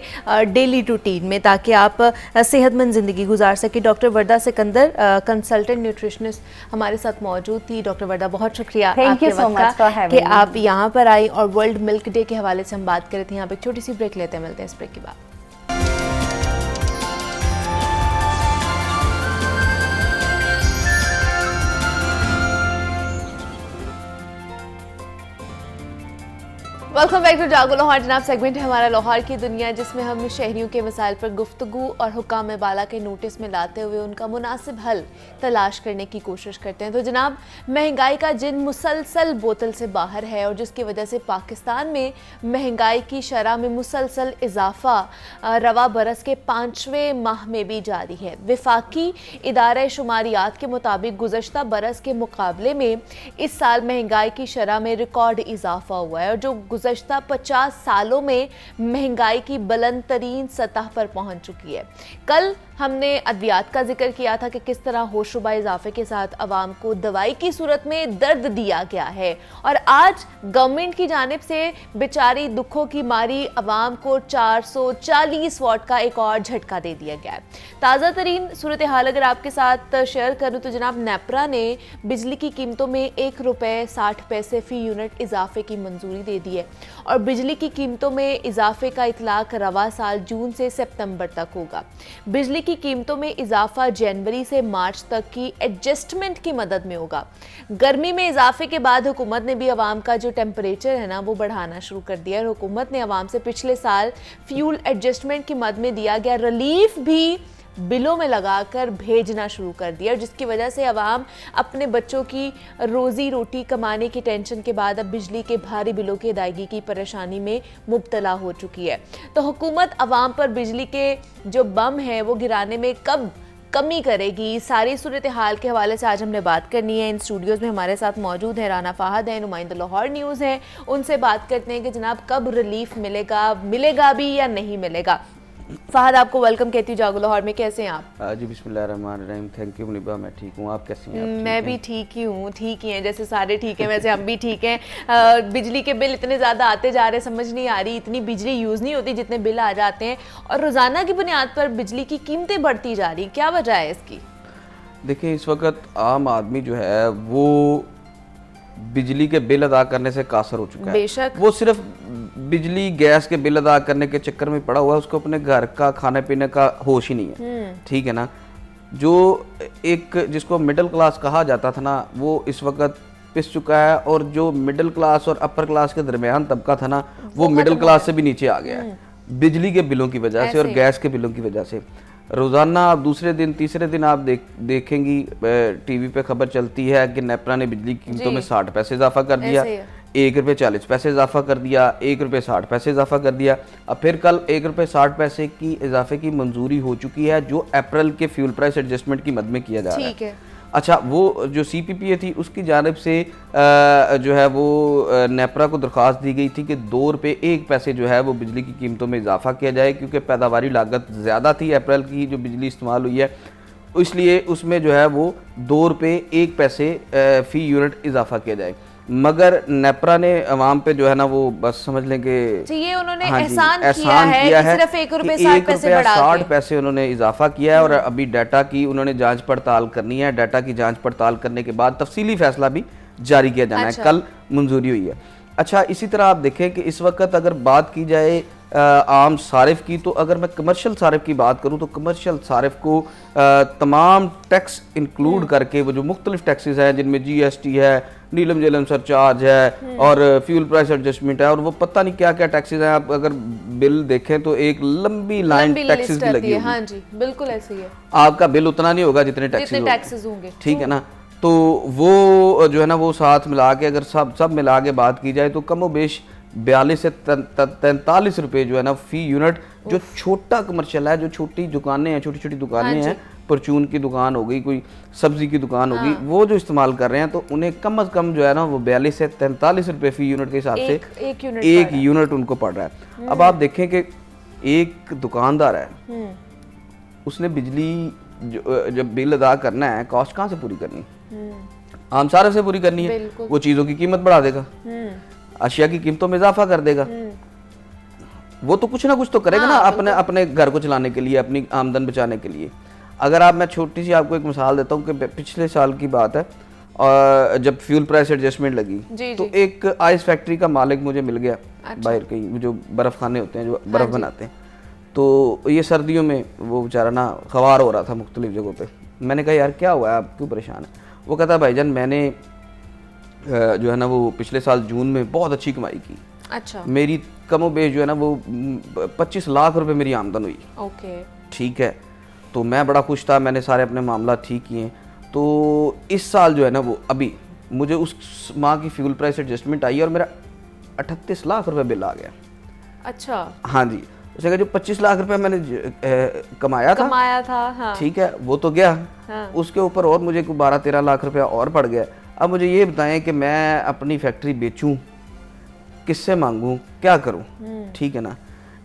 डेली रूटीन में ताकि आप सेहतमंद ज़िंदगी गुजार सकें। डॉक्टर वर्दा सिकंदर कंसल्टेंट न्यूट्रिशनिस्ट हमारे साथ मौजूद थी। डॉक्टर वर्दा बहुत शुक्रिया आपके वक्त का कि आप यहाँ पर आई और वर्ल्ड मिल्क डे के हवाले से हम बात कर रहे थे। यहाँ पे एक छोटी सी ब्रेक लेते हैं, मिलते हैं इस ब्रेक के बाद। वेलकम बैक टू जागो लाहौर। जनाब सेगमेंट है हमारा लाहौर की दुनिया जिसमें हम शहरियों के मसाइल पर गुफ्तगू और हुक्काम बाला के नोटिस में लाते हुए उनका मुनासिब हल तलाश करने की कोशिश करते हैं। तो जनाब महंगाई का जिन मुसलसल बोतल से बाहर है और जिसकी वजह से पाकिस्तान में महंगाई की शरह में मुसलसल इजाफा रवा बरस के 5वें माह में भी जारी है। वफाकी इदारा शुमारियात के मुताबिक गुज़श्ता बरस के मुकाबले में इस साल महंगाई की शरह में रिकॉर्ड इजाफा हुआ है और जो गुज़श्ता 50 सालों में महंगाई की बुलंद तरीन सतह पर पहुंच चुकी है। कल हमने अद्वियात का जिक्र किया था कि किस तरह होशरुबा इजाफे के साथ अवाम को दवाई की सूरत में दर्द दिया गया है और आज गवर्नमेंट की जानिब से बेचारी दुखों की मारी अवाम को 440 वाट का एक और झटका दे दिया गया है। ताज़ा तरीन सूरत हाल अगर आपके साथ शेयर करूँ तो जनाब नेपरा ने बिजली की कीमतों में ₹1.60 फी यूनिट इजाफे की मंजूरी दे दी है और बिजली की कीमतों में इजाफे का इतलाक रवा साल जून से सितंबर तक होगा। बिजली की कीमतों में इजाफा जनवरी से मार्च तक की एडजस्टमेंट की मदद में होगा। गर्मी में इजाफे के बाद हुकूमत ने भी अवाम का जो टेम्परेचर है ना वो बढ़ाना शुरू कर दिया है। हुकूमत ने अवाम से पिछले साल फ्यूल एडजस्टमेंट की मद में दिया गया रिलीफ भी बिलों में लगाकर भेजना शुरू कर दिया जिसकी वजह से अवाम अपने बच्चों की रोज़ी रोटी कमाने की टेंशन के बाद अब बिजली के भारी बिलों की अदायगी की परेशानी में मुब्तला हो चुकी है। तो हुकूमत अवाम पर बिजली के जो बम है वो गिराने में कब कमी करेगी, सारी सूरत हाल के हवाले से आज हमने बात करनी है। इन स्टूडियोज़ में हमारे साथ मौजूद है राना फ़ाहद है, नुमाइंदा लाहौर न्यूज़ है, उनसे बात करते हैं कि जनाब कब रिलीफ मिलेगा भी या नहीं मिलेगा। फ़हद आपको वेलकम कहती हूँ जागो लाहौर में, कैसे हैं आप? जी बिस्मिल्लाहिर्रहमानिर्रहीम, थैंक यू मुनीबा, मैं ठीक हूँ, आप कैसी हैं? मैं भी ठीक ही हूँ, ठीक ही हैं, जैसे सारे ठीक हैं वैसे हम भी ठीक हैं। बिजली के बिल इतने ज़्यादा आते जा रहे, समझ नहीं आ रही, इतनी बिजली यूज़ नहीं होती जितने बिल आ जाते हैं और रोज़ाना की बुनियाद पर बिजली की कीमतें बढ़ती जा रही, क्या वजह है इसकी? देखिए इस वक्त आम आदमी जो है वो बिजली के बिल अदा करने से कासर हो चुका है। बेशक वो सिर्फ बिजली गैस के बिल अदा करने के चक्कर में पड़ा हुआ है, उसको अपने घर का खाने पीने का होश ही नहीं है, ठीक है ना। जो एक जिसको मिडिल क्लास कहा जाता था ना वो इस वक्त पिस चुका है और जो मिडिल क्लास और अपर क्लास के दरमियान तबका था ना वो मिडिल क्लास से भी नीचे आ गया है बिजली के बिलों की वजह से और गैस के बिलों की वजह से। रोज़ाना आप दूसरे दिन तीसरे दिन आप देखेंगी टीवी पे खबर चलती है कि नेपरा ने बिजली की कीमतों में 60 पैसे इजाफा कर दिया, ₹1.40 इजाफा कर दिया, ₹1.60 इजाफा कर दिया। अब फिर कल ₹1.60 की इजाफे की मंजूरी हो चुकी है जो अप्रैल के फ्यूल प्राइस एडजस्टमेंट की मद में किया जा रहा है। अच्छा, वो जो CPPA थी उसकी जानिब से जो है वो नेपरा को दरख्वास्त दी गई थी कि 2 रुपये 1 पैसे जो है वो बिजली की कीमतों में इजाफा किया जाए, क्योंकि पैदावारी लागत ज़्यादा थी अप्रैल की जो बिजली इस्तेमाल हुई है, इसलिए उसमें जो है वो 2 रुपये 1 पैसे फ़ी यूनिट इजाफा किया जाए। मगर नेपरा ने अवाम पे जो है ना वो बस समझ लें कि ये उन्होंने हाँ जी, एहसान एहसान किया है कि सिर्फ 1 रुपये 60 पैसे बढ़ा 60 पैसे उन्होंने इजाफा किया है। और अभी डाटा की उन्होंने जांच पड़ताल करनी है, डाटा की जांच पड़ताल करने के बाद तफसीली फैसला भी जारी किया जाना है। कल मंजूरी हुई है। अच्छा, इसी तरह आप देखें कि इस वक्त अगर बात की जाए आम सारिफ की, तो अगर मैं कमर्शियल सारिफ की बात करूं तो कमर्शियल सारिफ को तमाम टैक्स इंक्लूड करके वो जो मुख्तलिफ टैक्सेस हैं जिनमें GST है, नीलम जेलम सरचार्ज है और फ्यूल प्राइस एडजस्टमेंट है और वो पता नहीं क्या क्या टैक्सेस हैं। आप अगर बिल देखें तो एक लंबी लाइन टैक्सेस की लगी है। हाँ जी, बिल्कुल ऐसे ही है। आपका बिल उतना नहीं होगा जितने टैक्सेस होंगे, ठीक है ना। तो वो जो है ना वो साथ मिला के अगर सब मिला के बात की जाए तो कमोबेश 42 से 43 रुपए जो है ना फ़ी यूनिट, जो छोटा कमर्शियल है, जो छोटी दुकानें हैं, छोटी छोटी दुकानें हैं, परचून की दुकान हो गई, कोई सब्जी की दुकान हो गई, वो जो इस्तेमाल कर रहे हैं तो उन्हें कम अज़ कम जो है ना वो 42 से 43 रुपए फ़ी यूनिट के हिसाब से एक यूनिट उनको पड़ रहा है। अब आप देखें कि एक दुकानदार है, उसने बिजली जब बिल अदा करना है, कॉस्ट कहाँ से पूरी करनी है? आम सारिफ से पूरी करनी है। वो चीज़ों की कीमत बढ़ा देगा, अशिया की कीमतों में इजाफा कर देगा। वो तो कुछ ना कुछ तो करेगा ना अपने घर को चलाने के लिए, अपनी आमदन बचाने के लिए। अगर आप, मैं छोटी सी आपको एक मिसाल देता हूँ कि पिछले साल की बात है, और जब फ्यूल प्राइस एडजस्टमेंट लगी तो एक आइस फैक्ट्री का मालिक मुझे मिल गया। बाहर कहीं जो बर्फ खाने होते हैं जो बर्फ बनाते हैं, तो ये सर्दियों में वो बेचारा ना खवार हो रहा था मुख्तलिफ जगहों पे। मैंने कहा यार क्या हुआ है, आप क्यों परेशान है? वो कहता भाईजान मैंने जो है ना वो पिछले साल जून में बहुत अच्छी कमाई की। अच्छा। मेरी कमोबेश जो है ना वो 25 लाख रुपए मेरी आमदन हुई। ओके, ठीक है। तो मैं बड़ा खुश था, मैंने सारे अपने मामला ठीक किए। तो इस साल जो है ना वो अभी मुझे उस माह की फ्यूल प्राइस एडजस्टमेंट आई और मेरा 38 लाख रुपए बिल आ गया। अच्छा। हाँ जी, उसने जो 25 लाख रुपए मैंने कमाया था हाँ। ठीक है, वो तो गया। हाँ। उसके ऊपर और मुझे 12-13 लाख रुपया और पड़ गया। अब मुझे ये बताएं कि मैं अपनी फैक्ट्री बेचूं, किससे मांगूं, क्या करूं? ठीक है ना।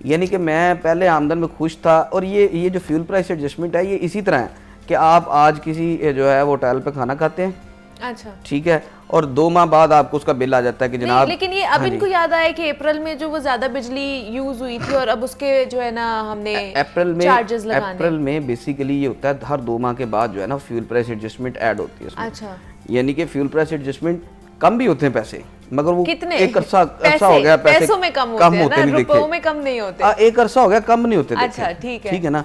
यानी कि मैं पहले आमदन में खुश था। और ये जो फ्यूल प्राइस एडजस्टमेंट है ये इसी तरह है कि आप आज किसी जो है वो होटल पे खाना खाते हैं, अच्छा ठीक है, और 2 माह बाद आपको उसका बिल आ जाता है कि जनाब। लेकिन ये अब इनको याद आया कि अप्रैल में जो वो ज्यादा बिजली यूज हुई थी और अब उसके जो है ना हमने अप्रैल में बेसिकली ये होता है हर 2 माह के बाद जो है ना फ्यूल प्राइस एडजस्टमेंट ऐड होती है उसमें। अच्छा। यानी कि फ्यूल प्राइस एडजस्टमेंट कम भी होते हैं पैसे, मगर वो कितने? एक अरसा हो गया पैसों में कम होते हैं ना, रुपयों में कम नहीं होते। एक अरसा हो गया कम नहीं होते। अच्छा, ठीक है ना।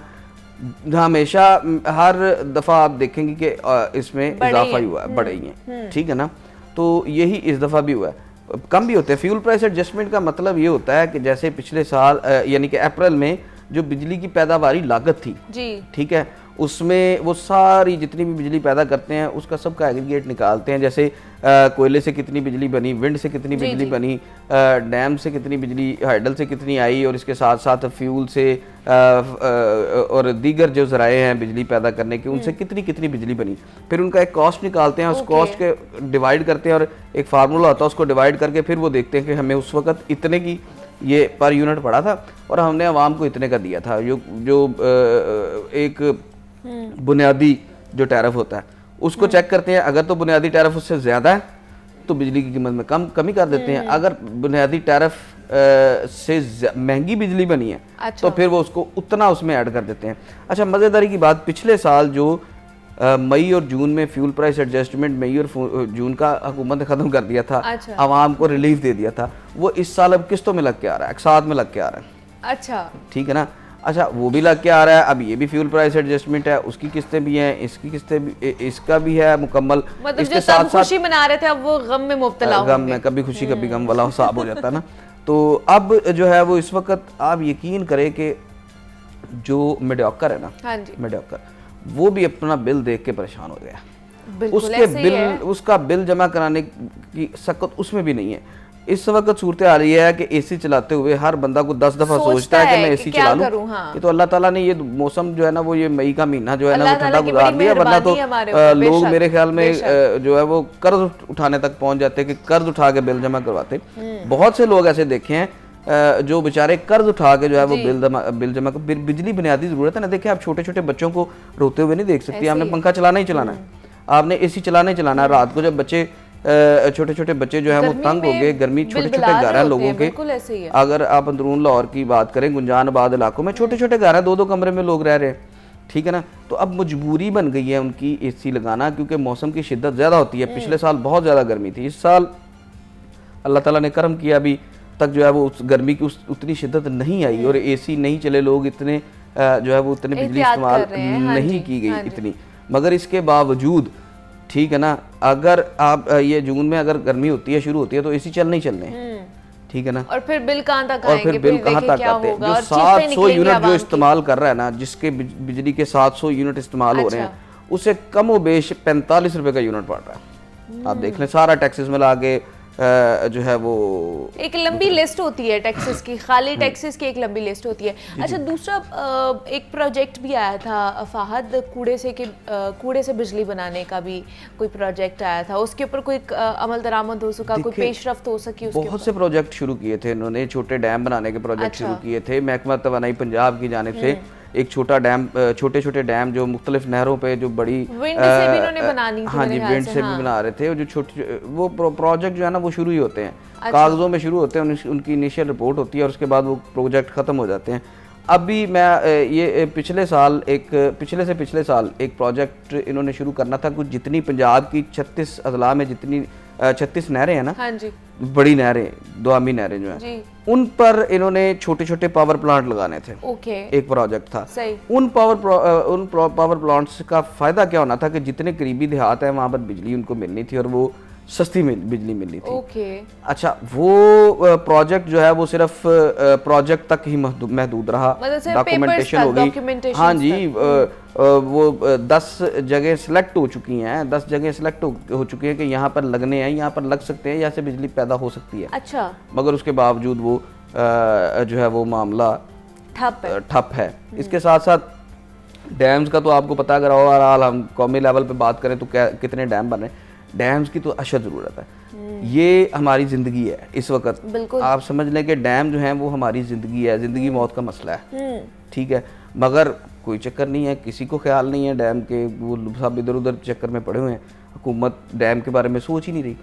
हमेशा हर दफा आप देखेंगे कि इसमें इजाफा ही हुआ है, बढ़े ही है, ठीक है ना। तो यही इस दफा भी हुआ है, कम भी होते हैं। फ्यूल प्राइस एडजस्टमेंट का मतलब ये होता है कि जैसे पिछले साल यानी कि अप्रैल में जो बिजली की पैदावारी लागत थी जी, ठीक है, उसमें वो सारी जितनी भी बिजली पैदा करते हैं उसका सबका एग्रीगेट निकालते हैं। जैसे कोयले से कितनी बिजली बनी, विंड से कितनी बिजली बनी, डैम से कितनी बिजली, हाइडल से कितनी आई, और इसके साथ साथ फ्यूल से और दीगर जो ज़राए हैं बिजली पैदा करने के उनसे कितनी कितनी बिजली बनी। फिर उनका एक कॉस्ट निकालते हैं, उस कॉस्ट के डिवाइड करते हैं और एक फार्मूला होता है, उसको डिवाइड करके फिर वो देखते हैं कि हमें उस वक्त इतने की ये पर यूनिट पड़ा था और हमने आवाम को इतने का दिया था। जो एक बुनियादी जो टैरिफ होता है उसको चेक करते हैं। अगर तो बुनियादी टैरिफ उससे ज़्यादा है तो बिजली की कीमत में कमी कर देते हैं। अगर बुनियादी टैरिफ से महंगी बिजली बनी है तो फिर वो उसको उतना उसमें ऐड कर देते हैं। अच्छा, मज़ेदारी की बात, पिछले साल जो मई और जून में फ्यूल प्राइस एडजस्टमेंट मई और जून का हुकूमत ने ख़त्म कर दिया था, आवाम को रिलीफ दे दिया था, वो इस साल अब किस्तों में लग के आ रहा है, एक साथ में लग के आ रहा है। अच्छा, ठीक है ना। अच्छा, वो भी लग के आ रहा है। अब ये भी फ्यूल प्राइस एडजस्टमेंट है, उसकी किस्तें भी हैं, इसकी किस्तें भी, इसका भी है मुकम्मल। मतलब इसके साथ खुशी मना रहे थे अब वो गम में मुब्तला होंगे। गम में कभी खुशी कभी गम वाला हिसाब हो जाता है ना। तो अब जो है वो इस वक्त आप यकीन करें कि जो मीडियोकर है ना, हाँ जी, मीडियोकर, वो भी अपना बिल देख के परेशान हो गया। उसके बिल, उसका बिल जमा कराने की सकत उसमें भी नहीं है। इस वक्त सूरत हाल ये है कि एसी चलाते हुए हर बंदा को 10 दफा सोचता है कि मैं एसी चला लूं। हाँ। ये तो अल्लाह ताला ने ये मौसम जो है ना, वो ये मई का महीना जो है ना, वो अल्लाह ठंडा ताला की गुजार बड़ी दिया, वरना तो मेहरबानी हमारे ऊपर, लोग बेशक, मेरे ख्याल में बेशक। जो है वो कर्ज उठाने तक पहुंच जाते कि कर्ज उठा के बिल जमा करवाते। बहुत से लोग ऐसे देखे हैं जो बेचारे कर्ज उठा के जो है वो बिल जमा कर, बिजली बुनियादी जरूरत है ना। देखिए आप छोटे छोटे बच्चों को रोते हुए नहीं देख सकती, आपने पंखा चलाना ही चलाना है, आपने एसी चलाना ही चलाना है। रात को जब बच्चे छोटे छोटे बच्चे जो है वो तंग हो गए, गर्मी, छोटे छोटे घर हैं लोगों के, अगर आप अंदरून लाहौर की बात करें, गुंजानाबाद इलाकों में छोटे छोटे घर हैं, 2-2 कमरे में लोग रह रहे हैं, ठीक है ना। तो अब मजबूरी बन गई है उनकी एसी लगाना, क्योंकि मौसम की शिद्दत ज़्यादा होती है। पिछले साल बहुत ज़्यादा गर्मी थी, इस साल अल्लाह ताला ने करम किया, अभी तक जो है वो उस गर्मी की उतनी शिद्दत नहीं आई, और एसी नहीं चले, लोग इतने जो है वो उतने बिजली इस्तेमाल नहीं की गई इतनी। मगर इसके बावजूद, ठीक है ना, अगर आप ये जून में अगर गर्मी होती है, शुरू होती है, तो एसी चलने ही चलने, ठीक है ना। और फिर बिल कहाँ तक और फिर बिल कहाँ तक आते हैं? जो 700 यूनिट जो इस्तेमाल कर रहा है ना, जिसके बिजली के 700 यूनिट इस्तेमाल हो रहे हैं, उसे कम व बेश 45 रुपए का यूनिट पड़ रहा है। आप देख लें, सारा टैक्सेस मिला के जो है वो एक लंबी लिस्ट होती है टैक्सेस की, खाली टैक्सेस की एक लंबी लिस्ट होती है। अच्छा, दूसरा एक प्रोजेक्ट भी आया था फाहद, कूड़े से बिजली बनाने का भी कोई प्रोजेक्ट आया था, उसके ऊपर कोई अमल दरामद हो सका, कोई पेशरफ्त हो सकी? बहुत से प्रोजेक्ट शुरू किए थे इन्होंने, छोटे डैम बनाने के प्रोजेक्ट शुरू किए थे। महकमा तवानाई पंजाब की जानिब से एक छोटा डैम, छोटे छोटे डैम जो मुख्तलिफ नहरों पे जो बड़ी विंड से भी इन्होंने बनानी थी, हाँ जी, विंड से भी बना रहे थे। जो छोटे वो प्रोजेक्ट जो है ना वो शुरू ही होते हैं, कागजों में शुरू होते हैं, उनकी इनिशियल रिपोर्ट होती है और उसके बाद वो प्रोजेक्ट खत्म हो जाते हैं। अभी मैं ये पिछले से पिछले साल एक प्रोजेक्ट इन्होंने शुरू करना था, कुछ जितनी पंजाब की 36 अजला में जितनी 36 नहरें हैं ना, हाँ जी, बड़ी नहरें, दुआमी नहरें जो हैं, उन पर इन्होंने छोटे छोटे पावर प्लांट लगाने थे। एक प्रोजेक्ट था। उन पावर प्लांट्स का फायदा क्या होना था कि जितने करीबी देहात हैं वहां पर बिजली उनको मिलनी थी और वो सस्ती बिजली मिलनी थी। अच्छा, वो प्रोजेक्ट जो है वो सिर्फ प्रोजेक्ट तक ही महदूद रहा, डॉक्यूमेंटेशन होगी। हाँ जी, वो 10 जगह सिलेक्ट हो चुकी हैं, 10 जगह सिलेक्ट हो चुकी हैं कि यहाँ पर लगने हैं, यहाँ पर लग सकते हैं, यहाँ से बिजली पैदा हो सकती है। अच्छा, मगर उसके बावजूद वो जो है वो मामला ठप है। इसके साथ साथ डैम्स का तो आपको पता, अगर ओवरऑल हम कौमी लेवल पे बात करें तो कितने डैम बन रहे हैं। डैम्स की तो अशद ज़रूरत है, ये हमारी ज़िंदगी है इस वक्त। आप समझ लें कि डैम जो है वो हमारी ज़िंदगी है, ज़िंदगी मौत का मसला है, ठीक है। मगर कोई चक्कर नहीं है, किसी को ख्याल नहीं है डैम के, वो सब इधर उधर चक्कर में पड़े हुए हैं। हुकूमत डैम के बारे में सोच ही नहीं रही।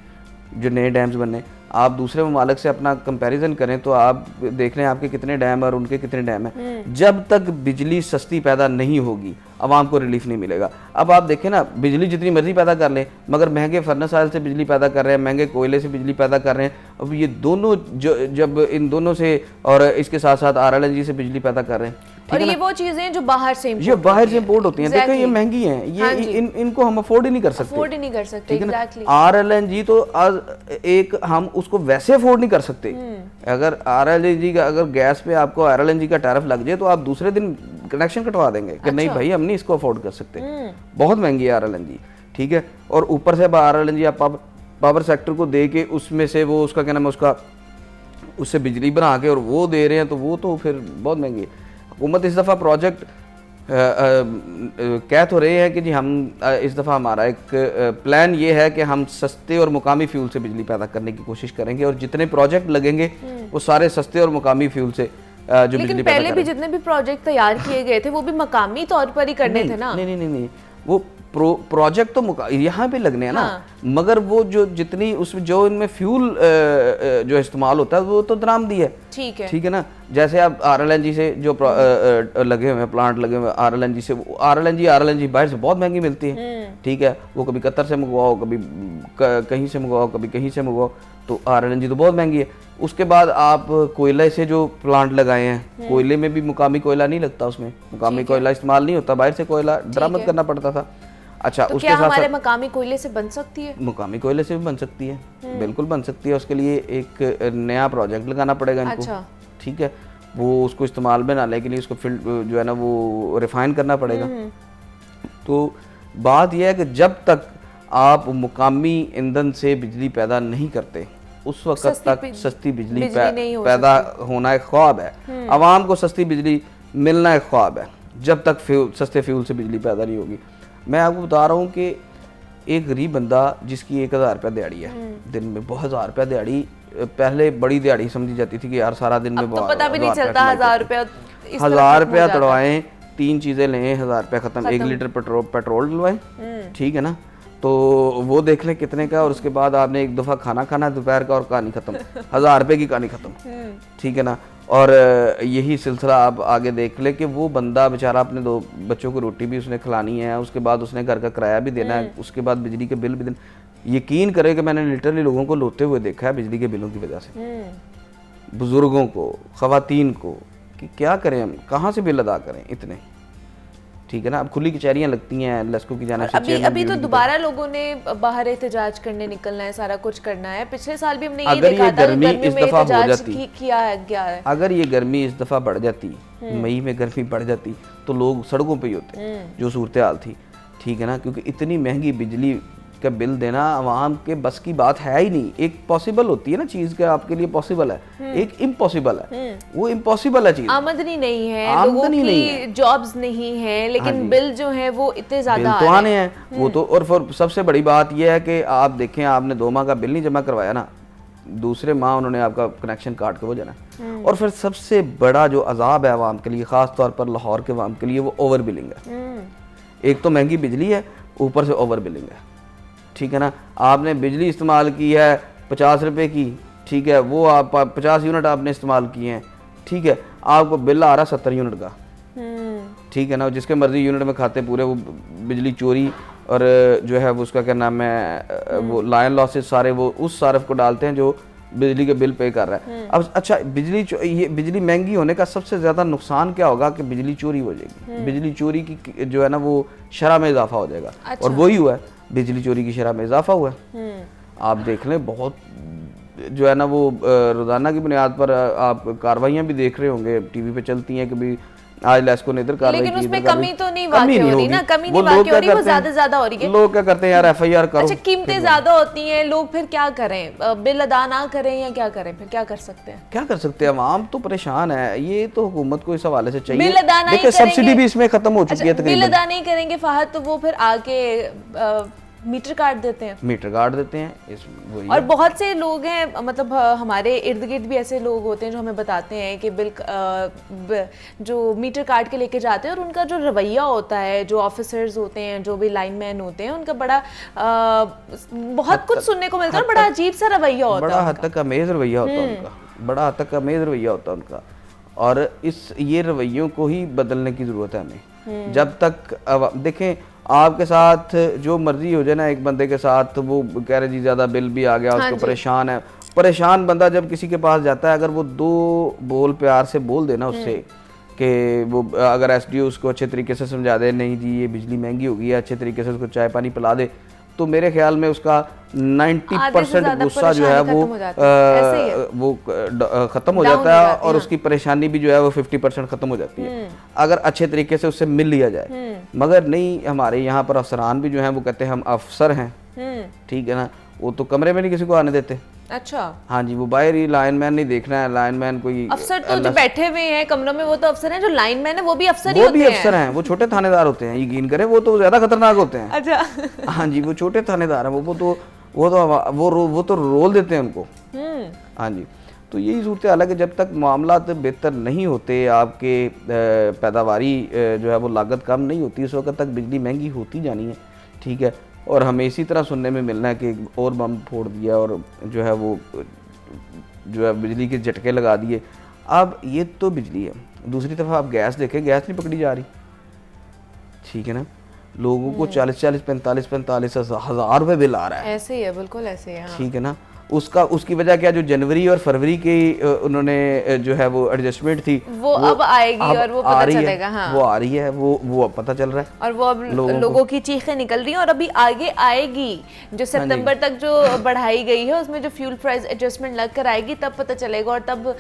जो नए डैम्स बनने, आप दूसरे ममालिक से अपना कंपैरिजन करें तो आप देख लें आपके कितने डैम और उनके कितने डैम हैं। जब तक बिजली सस्ती पैदा नहीं होगी, आवाम को रिलीफ नहीं मिलेगा। अब आप देखें ना, बिजली जितनी मर्जी पैदा कर लें, मगर महंगे फर्नेस ऑयल से बिजली पैदा कर रहे हैं, महंगे कोयले से बिजली पैदा कर रहे हैं। अब ये दोनों जब इन दोनों से और इसके साथ साथ RLNG से बिजली पैदा कर रहे हैं, और ये वो चीजें जो बाहर से इम्पोर्ट होती हैं। देखो ये महंगी हैं, ये इनको हम अफोर्ड ही नहीं कर सकते, एग्जैक्टली। RLNG तो आज एक हम उसको वैसे अफोर्ड नहीं कर सकते। अगर RLNG का, अगर गैस पे आपको RLNG का टैरिफ लग जाए तो आप दूसरे दिन कनेक्शन कटवा देंगे कि नहीं भाई, हम नहीं इसको अफोर्ड कर सकते, बहुत महंगी है RLNG, ठीक है। और ऊपर से RLNG आप पावर सेक्टर को दे के उसमें से वो उसका क्या नाम है, उससे बिजली बना के और वो दे रहे हैं, तो वो तो फिर बहुत महंगी है। हुकूमत इस दफ़ा प्रोजेक्ट कह तो रहे हैं कि जी हम इस दफ़ा हमारा एक प्लान ये है कि हम सस्ते और मुकामी फ्यूल से बिजली पैदा करने की कोशिश करेंगे, और जितने प्रोजेक्ट लगेंगे वो सारे सस्ते और मुकामी फ्यूल से जो बिजली पैदा करेंगे। पहले भी जितने भी प्रोजेक्ट तैयार किए गए थे वो भी मकामी तौर पर ही करने थे ना? नहीं, वो प्रोजेक्ट तो यहाँ पे लगने हैं ना, मगर वो जो जितनी उसमें जो इनमें फ्यूल जो इस्तेमाल होता है वो तो दरामदी है, ठीक है ना। जैसे आप RLNG से जो लगे हुए हैं, प्लांट लगे हुए हैं RLNG से, RLNG बाहर से बहुत महंगी मिलती है, ठीक है। वो कभी कतर से मंगवाओ, कभी कहीं से मंगवाओ, कभी कहीं से मंगवाओ, तो RLNG तो बहुत महंगी है। उसके बाद आप कोयले से जो प्लांट लगाए हैं, कोयले में भी मुकामी कोयला नहीं लगता, उसमें मुकामी कोयला इस्तेमाल नहीं होता, बाहर से कोयला दरामद करना पड़ता था। अच्छा, तो क्या हमारे मकामी कोयले से बन सकती है? मुकामी कोयले से भी बन सकती है, बिल्कुल बन सकती है। उसके लिए एक नया प्रोजेक्ट लगाना पड़ेगा इनको, ठीक है। वो उसको इस्तेमाल में लाने के लिए उसको जो है ना वो रिफाइन करना पड़ेगा। तो बात यह है कि जब तक आप मुकामी ईंधन से बिजली पैदा नहीं करते, उस वक्त तक सस्ती बिजली नहीं हो पैदा होना एक ख्वाब है। आवाम को सस्ती बिजली मिलना एक ख्वाब है, जब तक सस्ते फ्यूल से बिजली पैदा नहीं होगी। मैं आपको बता रहा हूँ कि एक गरीब बंदा जिसकी 1000 रुपया दिहाड़ी है दिन में, बहुत 1000 रुपया दिहाड़ी पहले बड़ी दिहाड़ी समझी जाती थी कि यार सारा दिन में तो पता भी नहीं चलता 1000 रुपया 1000 रुपया तड़वाएं, 3 चीजें लें, 1000 रुपया खत्म। 1 लीटर पेट्रोल डलवाएं, ठीक है ना, तो वो देख लें कितने का, और उसके बाद आपने एक दफा खाना खाना है दोपहर का और कहानी खत्म, 1000 रुपए की कहानी खत्म, ठीक है ना। और यही सिलसिला आप आगे देख ले कि वो बंदा बेचारा अपने 2 बच्चों को रोटी भी उसने खिलानी है, उसके बाद उसने घर का किराया भी देना है, उसके बाद बिजली के बिल भी देना। यकीन करें कि मैंने लिटरली लोगों को रोते हुए देखा है बिजली के बिलों की वजह से, बुजुर्गों को, खवातीन को, कि क्या करें हम, कहाँ से बिल अदा करें इतने, ठीक है ना। अब खुली कचहरियां लगती हैं लेस्को की जाने से। अभी तो दोबारा लोगों ने बाहर एहतजाज करने निकलना है, सारा कुछ करना है। पिछले साल भी हमने ये देखा था, गर्मी इस दफा हो जाती किया है। अगर ये गर्मी इस दफा बढ़ जाती, मई में गर्मी बढ़ जाती, तो लोग सड़कों पे ही होते, जो सूरत हाल थी, ठीक है ना। क्योंकि इतनी महंगी बिजली का बिल देना आवाम के बस की बात है ही नहीं। एक पॉसिबल होती है ना चीज के आपके लिए पॉसिबल है, एक इम्पॉसिबल है, वो इम्पॉसिबल है चीज। आमदनी नहीं है, लोगों की जॉब्स नहीं है, लेकिन बिल जो है वो इतने ज्यादा तो आने हैं वो तो। और फिर सबसे बड़ी बात यह है कि आप देखें, आपने 2 माह का बिल नहीं जमा करवाया ना, दूसरे माह उन्होंने आपका कनेक्शन काट के वो जाना। और फिर सबसे बड़ा जो अजाब है आवाम के लिए, खास तौर पर लाहौर के आवाम के लिए, वो ओवर बिलिंग है। एक तो महंगी बिजली है, ऊपर से ओवर बिलिंग है, ठीक है ना। आपने बिजली इस्तेमाल की है 50 रुपए की, ठीक है, वो आप 50 यूनिट आपने इस्तेमाल किए हैं, ठीक है, आपको बिल आ रहा 70 यूनिट का, ठीक है ना। जिसके मर्जी यूनिट में खाते पूरे, वो बिजली चोरी और जो है वो उसका क्या नाम है, वो लाइन लॉसेस सारे वो उस सारफ को डालते हैं जो बिजली के बिल पे कर रहा है। अब अच्छा, ये बिजली महंगी होने का सबसे ज्यादा नुकसान क्या होगा कि बिजली चोरी हो जाएगी। बिजली चोरी की जो है ना वो शरह में इजाफा हो जाएगा। अच्छा। और वही हुआ है, बिजली चोरी की शरह में इजाफा हुआ है। आप देख लें, बहुत जो है ना वो रोजाना की बुनियाद पर आप कार्रवाइयां भी देख रहे होंगे, टीवी पे चलती हैं कि भाई आज लेस्को ने इधर कार्रवाई की, लेकिन उसमें कमी तो नहीं वाकई हो रही ना, कमी नहीं वाकई हो रही, वो ज्यादा हो रही है। लोग क्या करते हैं यार, FIR करो। अच्छा, कीमतें ज्यादा होती हैं, लोग फिर क्या करें, बिल अदा ना करें या क्या करें, फिर क्या कर सकते हैं? क्या कर सकते हैं, आवाम तो परेशान है। ये तो हुकूमत को इस हवाले से चाहिए। बिल अदा नहीं करेंगे, सब्सिडी भी इसमें खत्म हो चुकी है तकरीबन। बिल अदा नहीं करेंगे फहद, तो वो फिर आके मीटर काट देते हैं, मीटर काट देते हैं। वही और बहुत से लोग हैं, मतलब हमारे इर्द गिर्द भी ऐसे लोग होते हैं जो हमें बताते हैं कि जो मीटर काट के लेके जाते हैं, और उनका जो रवैया होता है, जो ऑफिसर्स होते हैं, जो भी लाइनमैन होते हैं, उनका बड़ा बहुत कुछ सुनने को मिलता है, बड़ा अजीब सा रवैया होता है, बड़ा हद तक अमेज रवैया होता है उनका, बड़ा हद तक अमेज रवैया होता है उनका। और ये रवैयों को ही बदलने की जरूरत है हमें। जब तक देखें, आपके साथ जो मर्जी हो जाए ना, एक बंदे के साथ वो कह रहे जी ज्यादा बिल भी आ गया, उसको परेशान है। परेशान बंदा जब किसी के पास जाता है, अगर वो 2 बोल प्यार से बोल देना उससे कि वो अगर SDO उसको अच्छे तरीके से समझा दे, नहीं जी ये बिजली महंगी होगी है, अच्छे तरीके से उसको चाय पानी पिला दे, तो मेरे ख्याल में उसका 90% गुस्सा जो है वो खत्म हो जाता है, और उसकी परेशानी भी जो है वो 50% खत्म हो जाती है, अगर अच्छे तरीके से उससे मिल लिया जाए। मगर नहीं, हमारे यहाँ पर अफसरान भी जो हैं वो कहते हैं हम अफसर हैं, ठीक है ना, वो तो कमरे में नहीं किसी को आने देते। अच्छा, हाँ जी, वो बाहर ही लाइनमैन नहीं देखना है, लाइनमैन कोई अफसर तो जो बैठे हुए हैं कमरों में वो तो अफसर हैं, जो लाइनमैन है वो भी अफसर ही वो होते भी हैं। अफसर हैं, वो छोटे थानेदार होते हैं, यकीन करें, वो तो ज्यादा खतरनाक होते हैं। अच्छा, हाँ जी, वो छोटे थानेदार हैं, वो तो रोल देते हैं उनको। हाँ जी, तो यही सूरत हाल है कि जब तक मामला बेहतर नहीं होते, आपके पैदावारी जो है वो लागत कम नहीं होती, उस वक्त तक बिजली महंगी होती जानी है, ठीक है। और हमें इसी तरह सुनने में मिलना है कि और बम फोड़ दिया और जो है वो जो है बिजली के झटके लगा दिए। अब ये तो बिजली है, दूसरी तरफ आप गैस देखें, गैस नहीं पकड़ी जा रही, ठीक है ना। लोगों को 40-40, 45-45 हज़ार रुपए बिल आ रहा है। ऐसे ही है, बिल्कुल ऐसे ही है, ठीक है ना। उसकी वजह क्या, जो जनवरी और फरवरी की उन्होंने जो है वो एडजस्टमेंट थी, वो अब आएगी और वो पता चलेगा। हाँ, वो आ रही है, वो अब पता चल रहा है, और वो अब लोगों की चीखें निकल रही हैं, और अभी आगे आएगी जो सितंबर तक जो बढ़ाई गई है, उसमें जो फ्यूल प्राइस एडजस्टमेंट लग कर आएगी, तब पता चलेगा, और तब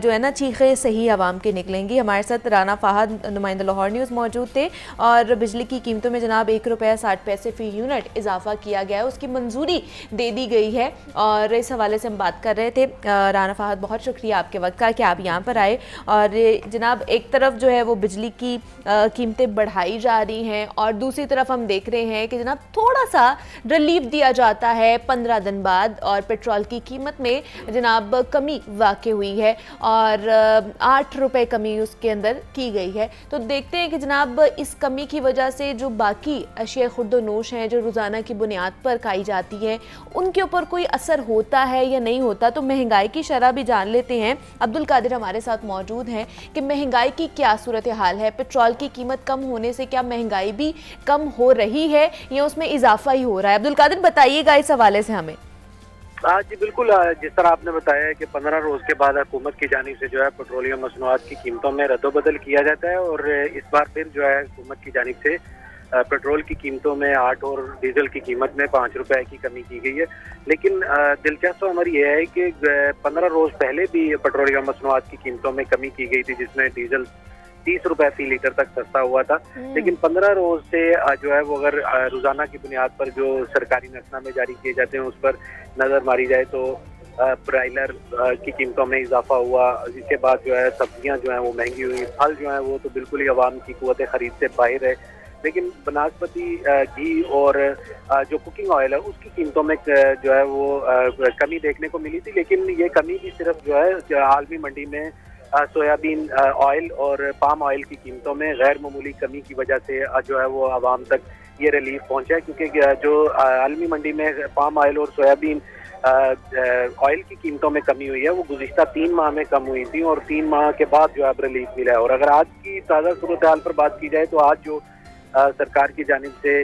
जो है ना चीखें सही आवाम की निकलेंगी। हमारे साथ राना फहद, नुमाइंदा लाहौर न्यूज़, मौजूद थे। और बिजली की कीमतों में जनाब 1 रुपया 60 पैसे फ़ी यूनिट इजाफा किया गया है, उसकी मंजूरी दे दी गई है। और इस हवाले से हम बात कर रहे थे। राना फहद, बहुत शुक्रिया आपके वक्त का कि आप यहाँ पर आए। और जनाब, एक तरफ जो है वो बिजली की कीमतें बढ़ाई जा रही हैं और दूसरी तरफ हम देख रहे हैं कि जनाब थोड़ा सा रिलीफ दिया जाता है 15 दिन बाद, और पेट्रोल की कीमत में जनाब कमी वाक़ई हुई है और 8 रुपये कमी उसके अंदर की गई है। तो देखते हैं कि जनाब इस कमी की वजह से जो बाकी अशिया खुर्दोनोश हैं जो रोज़ाना की बुनियाद पर खाई जाती हैं उनके ऊपर कोई असर होता है या नहीं होता। तो महंगाई की शरह भी जान लेते हैं। अब्दुल कादिर हमारे साथ मौजूद हैं कि महंगाई की क्या सूरत हाल है, पेट्रोल की कीमत कम होने से क्या महंगाई भी कम हो रही है या उसमें इजाफा ही हो रहा है। अब्दुल कादिर, बताइएगा इस हवाले से हमें। जी बिल्कुल, जिस तरह आपने बताया है कि 15 रोज के बाद हुकूमत की जानिब से जो है पेट्रोलियम मसनूआत की कीमतों में रद्दोबदल किया जाता है और इस बार फिर जो है हुकूमत की जानिब से पेट्रोल की कीमतों में 8 और डीजल की कीमत में 5 रुपए की कमी की गई है। लेकिन दिलचस्प हमारी यह है कि 15 रोज पहले भी पेट्रोलियम मसनूआत की कीमतों में कमी की गई थी, जिसमें डीजल 30 रुपए फी लीटर तक सस्ता हुआ था। लेकिन 15 रोज से जो है वो अगर रोजाना की बुनियाद पर जो सरकारी नसनामे जारी किए जाते हैं उस पर नजर मारी जाए तो ब्रायलर की कीमतों में इजाफा हुआ। इसके बाद जो है सब्जियां जो है वो महंगी हुई, फल जो है वो तो बिल्कुल ही अवाम की कुव्वत खरीद से बाहर है। लेकिन बनास्पति घी और जो कुकिंग ऑयल है उसकी कीमतों में जो है वो कमी देखने को मिली थी। लेकिन ये कमी भी सिर्फ जो है आलमी मंडी में सोयाबीन ऑयल और पाम ऑयल की कीमतों में गैर मामूली कमी की वजह से जो है वो आवाम तक ये रिलीफ पहुंचा है, क्योंकि जो आलमी मंडी में पाम ऑयल और सोयाबीन ऑयल की कीमतों में कमी हुई है वो गुज़िश्ता 3 माह में कम हुई थी और 3 माह के बाद जो है अब रिलीफ मिला है। और अगर आज की ताज़ा सूरत हाल पर बात की जाए तो आज जो सरकार की जानिब से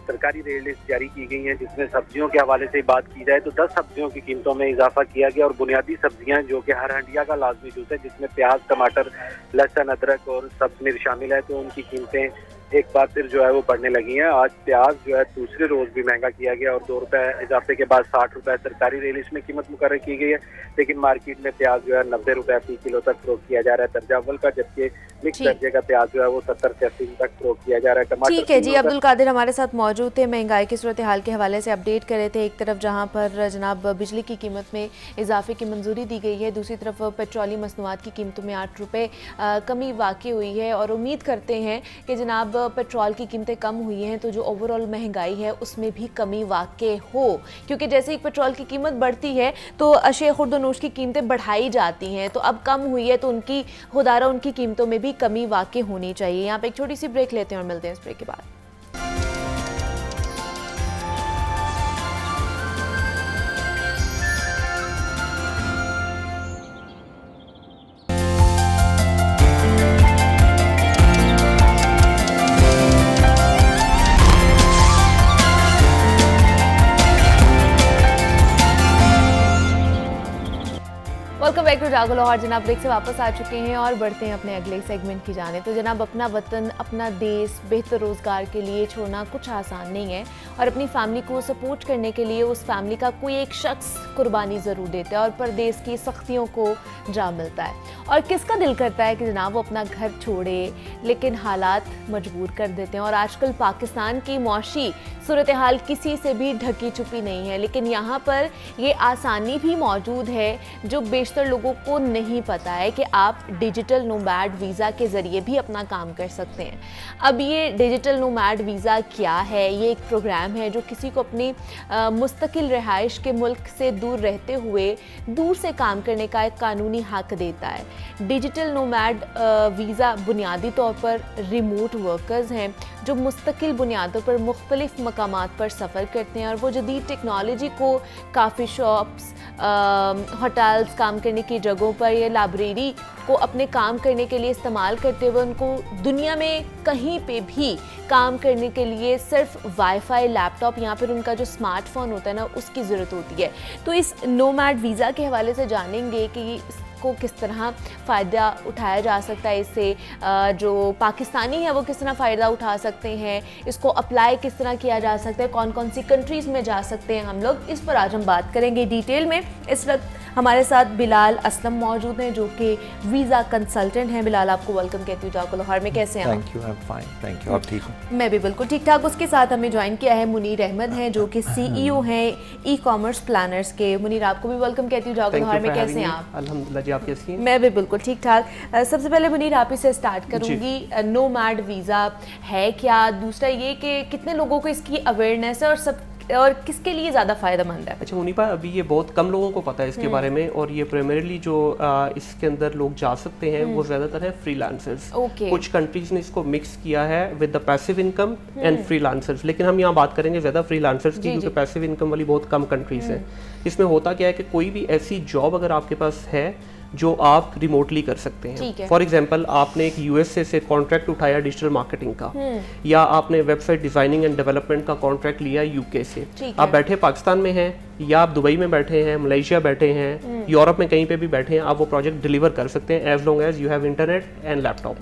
सरकारी रेट लिस्ट जारी की गई हैं जिसमें सब्जियों के हवाले से बात की जाए तो 10 सब्जियों की कीमतों में इजाफा किया गया और बुनियादी सब्जियां जो कि हर हंडिया का लाजमी जूस है जिसमें प्याज, टमाटर, लहसुन, अदरक और सब्ज मिर्च शामिल है, तो उनकी कीमतें एक बार फिर जो है वो बढ़ने लगी हैं। आज प्याज जो है दूसरे रोज भी महंगा किया गया और 2 रुपए इजाफे के बाद 60 रुपए सरकारी रेट लिस्ट में कीमत मुकर्रर की गई है। लेकिन मार्केट में प्याज जो है 90 रुपए फी किलो तक फरोख्त किया जा रहा है दर्जा अव्वल का, जबकि मिक्स दर्जे का प्याज जो है वो 70 से 80 तक फरोख्त किया जा रहा है। टमाटर, ठीक है जी, अब्दुल कादिर हमारे साथ मौजूद थे, महंगाई की सूरत हाल के हवाले से अपडेट कर रहे थे। एक तरफ जहां पर जनाब बिजली की कीमत में इजाफे की मंजूरी दी गई है, दूसरी तरफ पेट्रोलियम मसनूआत की कीमतों में 8 रुपये कमी वाक़ई हुई है और उम्मीद करते हैं कि जनाब पेट्रोल की कीमतें कम हुई हैं तो जो ओवरऑल महंगाई है उसमें भी कमी वाक़ई हो, क्योंकि जैसे ही पेट्रोल की कीमत बढ़ती है तो अशिया खुर्दोनोश की कीमतें बढ़ाई जाती हैं, तो अब कम हुई है तो उनकी खुदारा उनकी कीमतों में भी कमी वाक़ई होनी चाहिए। यहाँ पे एक छोटी सी ब्रेक लेते हैं और मिलते हैं इस ब्रेक के बाद। वेलकम बैक टू जागो लाहौर। जनाब ब्रेक से वापस आ चुके हैं और बढ़ते हैं अपने अगले सेगमेंट की जाने। तो जनाब अपना वतन, अपना देश बेहतर रोज़गार के लिए छोड़ना कुछ आसान नहीं है और अपनी फैमिली को सपोर्ट करने के लिए उस फैमिली का कोई एक शख्स कुर्बानी ज़रूर देता है और परदेश की सख्तियों को जा मिलता है। और किसका दिल करता है कि जनाब वो अपना घर छोड़े, लेकिन हालात मजबूर कर देते हैं। और आजकल पाकिस्तान की मौशी सूरत हाल किसी से भी ढकी छुपी नहीं है, लेकिन यहाँ पर ये आसानी भी मौजूद है जो बेशतर लोगों को नहीं पता है कि आप डिजिटल नोमैड वीज़ा के ज़रिए भी अपना काम कर सकते हैं। अब ये डिजिटल नोमैड वीज़ा क्या है? ये एक प्रोग्राम है जो किसी को अपनी मुस्तकिल रिहाइश के मुल्क से दूर रहते हुए दूर से काम करने का एक कानूनी हक देता है। डिजिटल नोमैड वीज़ा बुनियादी तौर पर रिमोट वर्कर्स हैं जो मुस्तकिल बुनियादों पर मुख्तलिफ मकामात पर सफ़र करते हैं और वो जदीद टेक्नोलॉजी को काफ़ी शॉप्स, होटल्स, काम करने की जगहों पर या लाइब्रेरी को अपने काम करने के लिए इस्तेमाल करते हुए उनको दुनिया में कहीं पे भी काम करने के लिए सिर्फ वाईफाई, लैपटॉप या फिर उनका जो स्मार्टफोन होता है ना उसकी ज़रूरत होती है। तो इस नोमैड वीज़ा के हवाले से जानेंगे कि को किस तरह फ़ायदा उठाया जा सकता है, इससे जो पाकिस्तानी है वो किस तरह फ़ायदा उठा सकते हैं, इसको अप्लाई किस तरह किया जा सकता है, कौन कौन सी कंट्रीज़ में जा सकते हैं हम लोग, इस पर आज हम बात करेंगे डिटेल में। इस वक्त हमारे साथ बिलाल असलम मौजूद हैं जो कि वीज़ा कंसल्टेंट हैं। बिलाल, आपको वेलकम कहती हूँ जाको लाहौर में। कैसे हैं आप? Thank you, I am fine, thank you. आप ठीक हो? मैं भी बिल्कुल ठीक ठाक। उसके साथ हमें ज्वाइन किया है मुनीर अहमद हैं जो कि CEO हैं ई कॉमर्स प्लानर्स के। मुनीर, आपको भी वेलकम कहती हूँ जाको लाहौर में। कैसे हैं आप? अल्हम्दुलिल्लाह जी, आप कैसी हैं? मैं भी बिल्कुल ठीक ठाक। सबसे पहले मुनीर, आप ही से स्टार्ट करूंगी। नोमैड वीज़ा है क्या? दूसरा ये कि कितने लोगों को इसकी अवेयरनेस है और किसके लिए ज़्यादा फ़ायदेमंद है? अच्छा मुनीपा, अभी ये बहुत कम लोगों को पता है इसके बारे में, और ये प्राइमरीली जो इसके अंदर लोग जा सकते हैं वो ज़्यादातर है फ्रीलांसर्स। कुछ कंट्रीज ने इसको मिक्स किया है with the passive income and freelancers, लेकिन हम यहाँ बात करेंगे ज़्यादा फ्रीलांसर्स की, क्योंकि पैसिव इनकम वाली बहुत कम कंट्रीज हैं। इसमें होता क्या है कि कोई भी ऐसी जॉब अगर आपके पास है जो आप रिमोटली कर सकते हैं। फॉर एग्जांपल, आपने एक USA से कॉन्ट्रैक्ट उठाया डिजिटल मार्केटिंग का, या आपने वेबसाइट डिजाइनिंग एंड डेवलपमेंट का कॉन्ट्रैक्ट लिया UK से। आप बैठे पाकिस्तान में हैं या आप दुबई में बैठे हैं, मलेशिया बैठे हैं, यूरोप में कहीं पे भी बैठे हैं, आप वो प्रोजेक्ट डिलीवर कर सकते हैं as long as you have internet and laptop.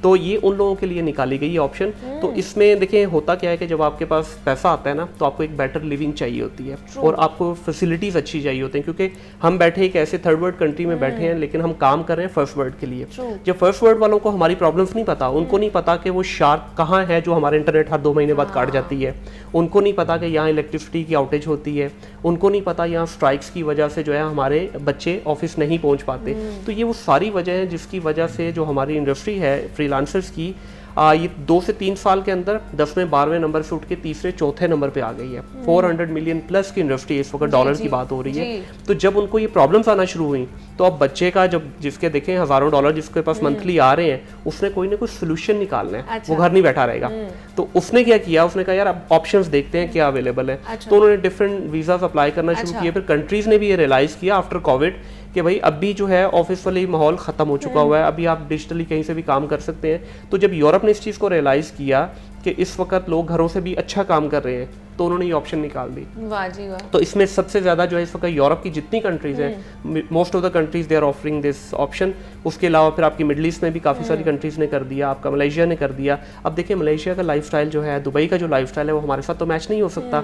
तो ये उन लोगों के लिए निकाली गई ऑप्शन। तो इसमें देखिए होता क्या है कि जब आपके पास पैसा आता है ना, तो आपको एक बेटर लिविंग चाहिए होती है और आपको फैसिलिटीज अच्छी चाहिए होती हैं, क्योंकि हम बैठे एक ऐसे थर्ड वर्ल्ड कंट्री में बैठे हैं, लेकिन हम काम कर रहे हैं फर्स्ट वर्ल्ड के लिए। जब फर्स्ट वर्ल्ड वालों को हमारी प्रॉब्लम्स नहीं पता, उनको नहीं पता कि वो शार्क कहाँ है जो हमारे इंटरनेट हर 2 महीने बाद काट जाती है, उनको नहीं पता कि यहाँ इलेक्ट्रिसिटी की आउटेज होती है, उनको नहीं पता यहाँ स्ट्राइक्स की वजह से जो है हमारे बच्चे ऑफिस नहीं पहुँच पाते। तो ये वो सारी वजह है जिसकी वजह से जो हमारी इंडस्ट्री है फ्रीलांसर्स की, ये 2 से 3 साल के अंदर 10वें 12वें नंबर से उठ के तीसरे चौथे नंबर पे आ गई है। 400 मिलियन प्लस की इंडस्ट्री, इस वक्त डॉलर की बात हो रही है। तो जब उनको ये प्रॉब्लम्स आना शुरू हुई, तो अब बच्चे का जब जिसके देखें हजारों डॉलर जिसके पास मंथली आ रहे हैं, उसने कोई ना कोई सोल्यूशन निकालना है। वो घर नहीं बैठा रहेगा। तो उसने क्या किया, उसने कहा यार अब ऑप्शंस देखते हैं क्या अवेलेबल है। तो उन्होंने डिफरेंट वीजाज अप्लाई करना शुरू किए। फिर कंट्रीज ने भी ये रियलाइज किया आफ्टर कोविड कि भाई अभी जो है ऑफिस वाली माहौल ख़त्म हो चुका हुआ है, अभी आप डिजिटली कहीं से भी काम कर सकते हैं। तो जब यूरोप ने इस चीज़ को रियलाइज़ किया कि इस वक्त लोग घरों से भी अच्छा काम कर रहे हैं, तो उन्होंने ये ऑप्शन निकाल दी। वाह जी वाह। तो इसमें सबसे ज़्यादा जो है इस वक्त यूरोप की जितनी कंट्रीज़ हैं, most of the countries they are offering this option. उसके अलावा फिर आपकी मिडल ईस्ट में भी काफ़ी सारी कंट्रीज़ ने कर दिया, आपका मलेशिया ने कर दिया। अब देखिए मलेशिया का लाइफस्टाइल जो है, दुबई का जो लाइफस्टाइल है, वो हमारे साथ तो मैच नहीं हो सकता।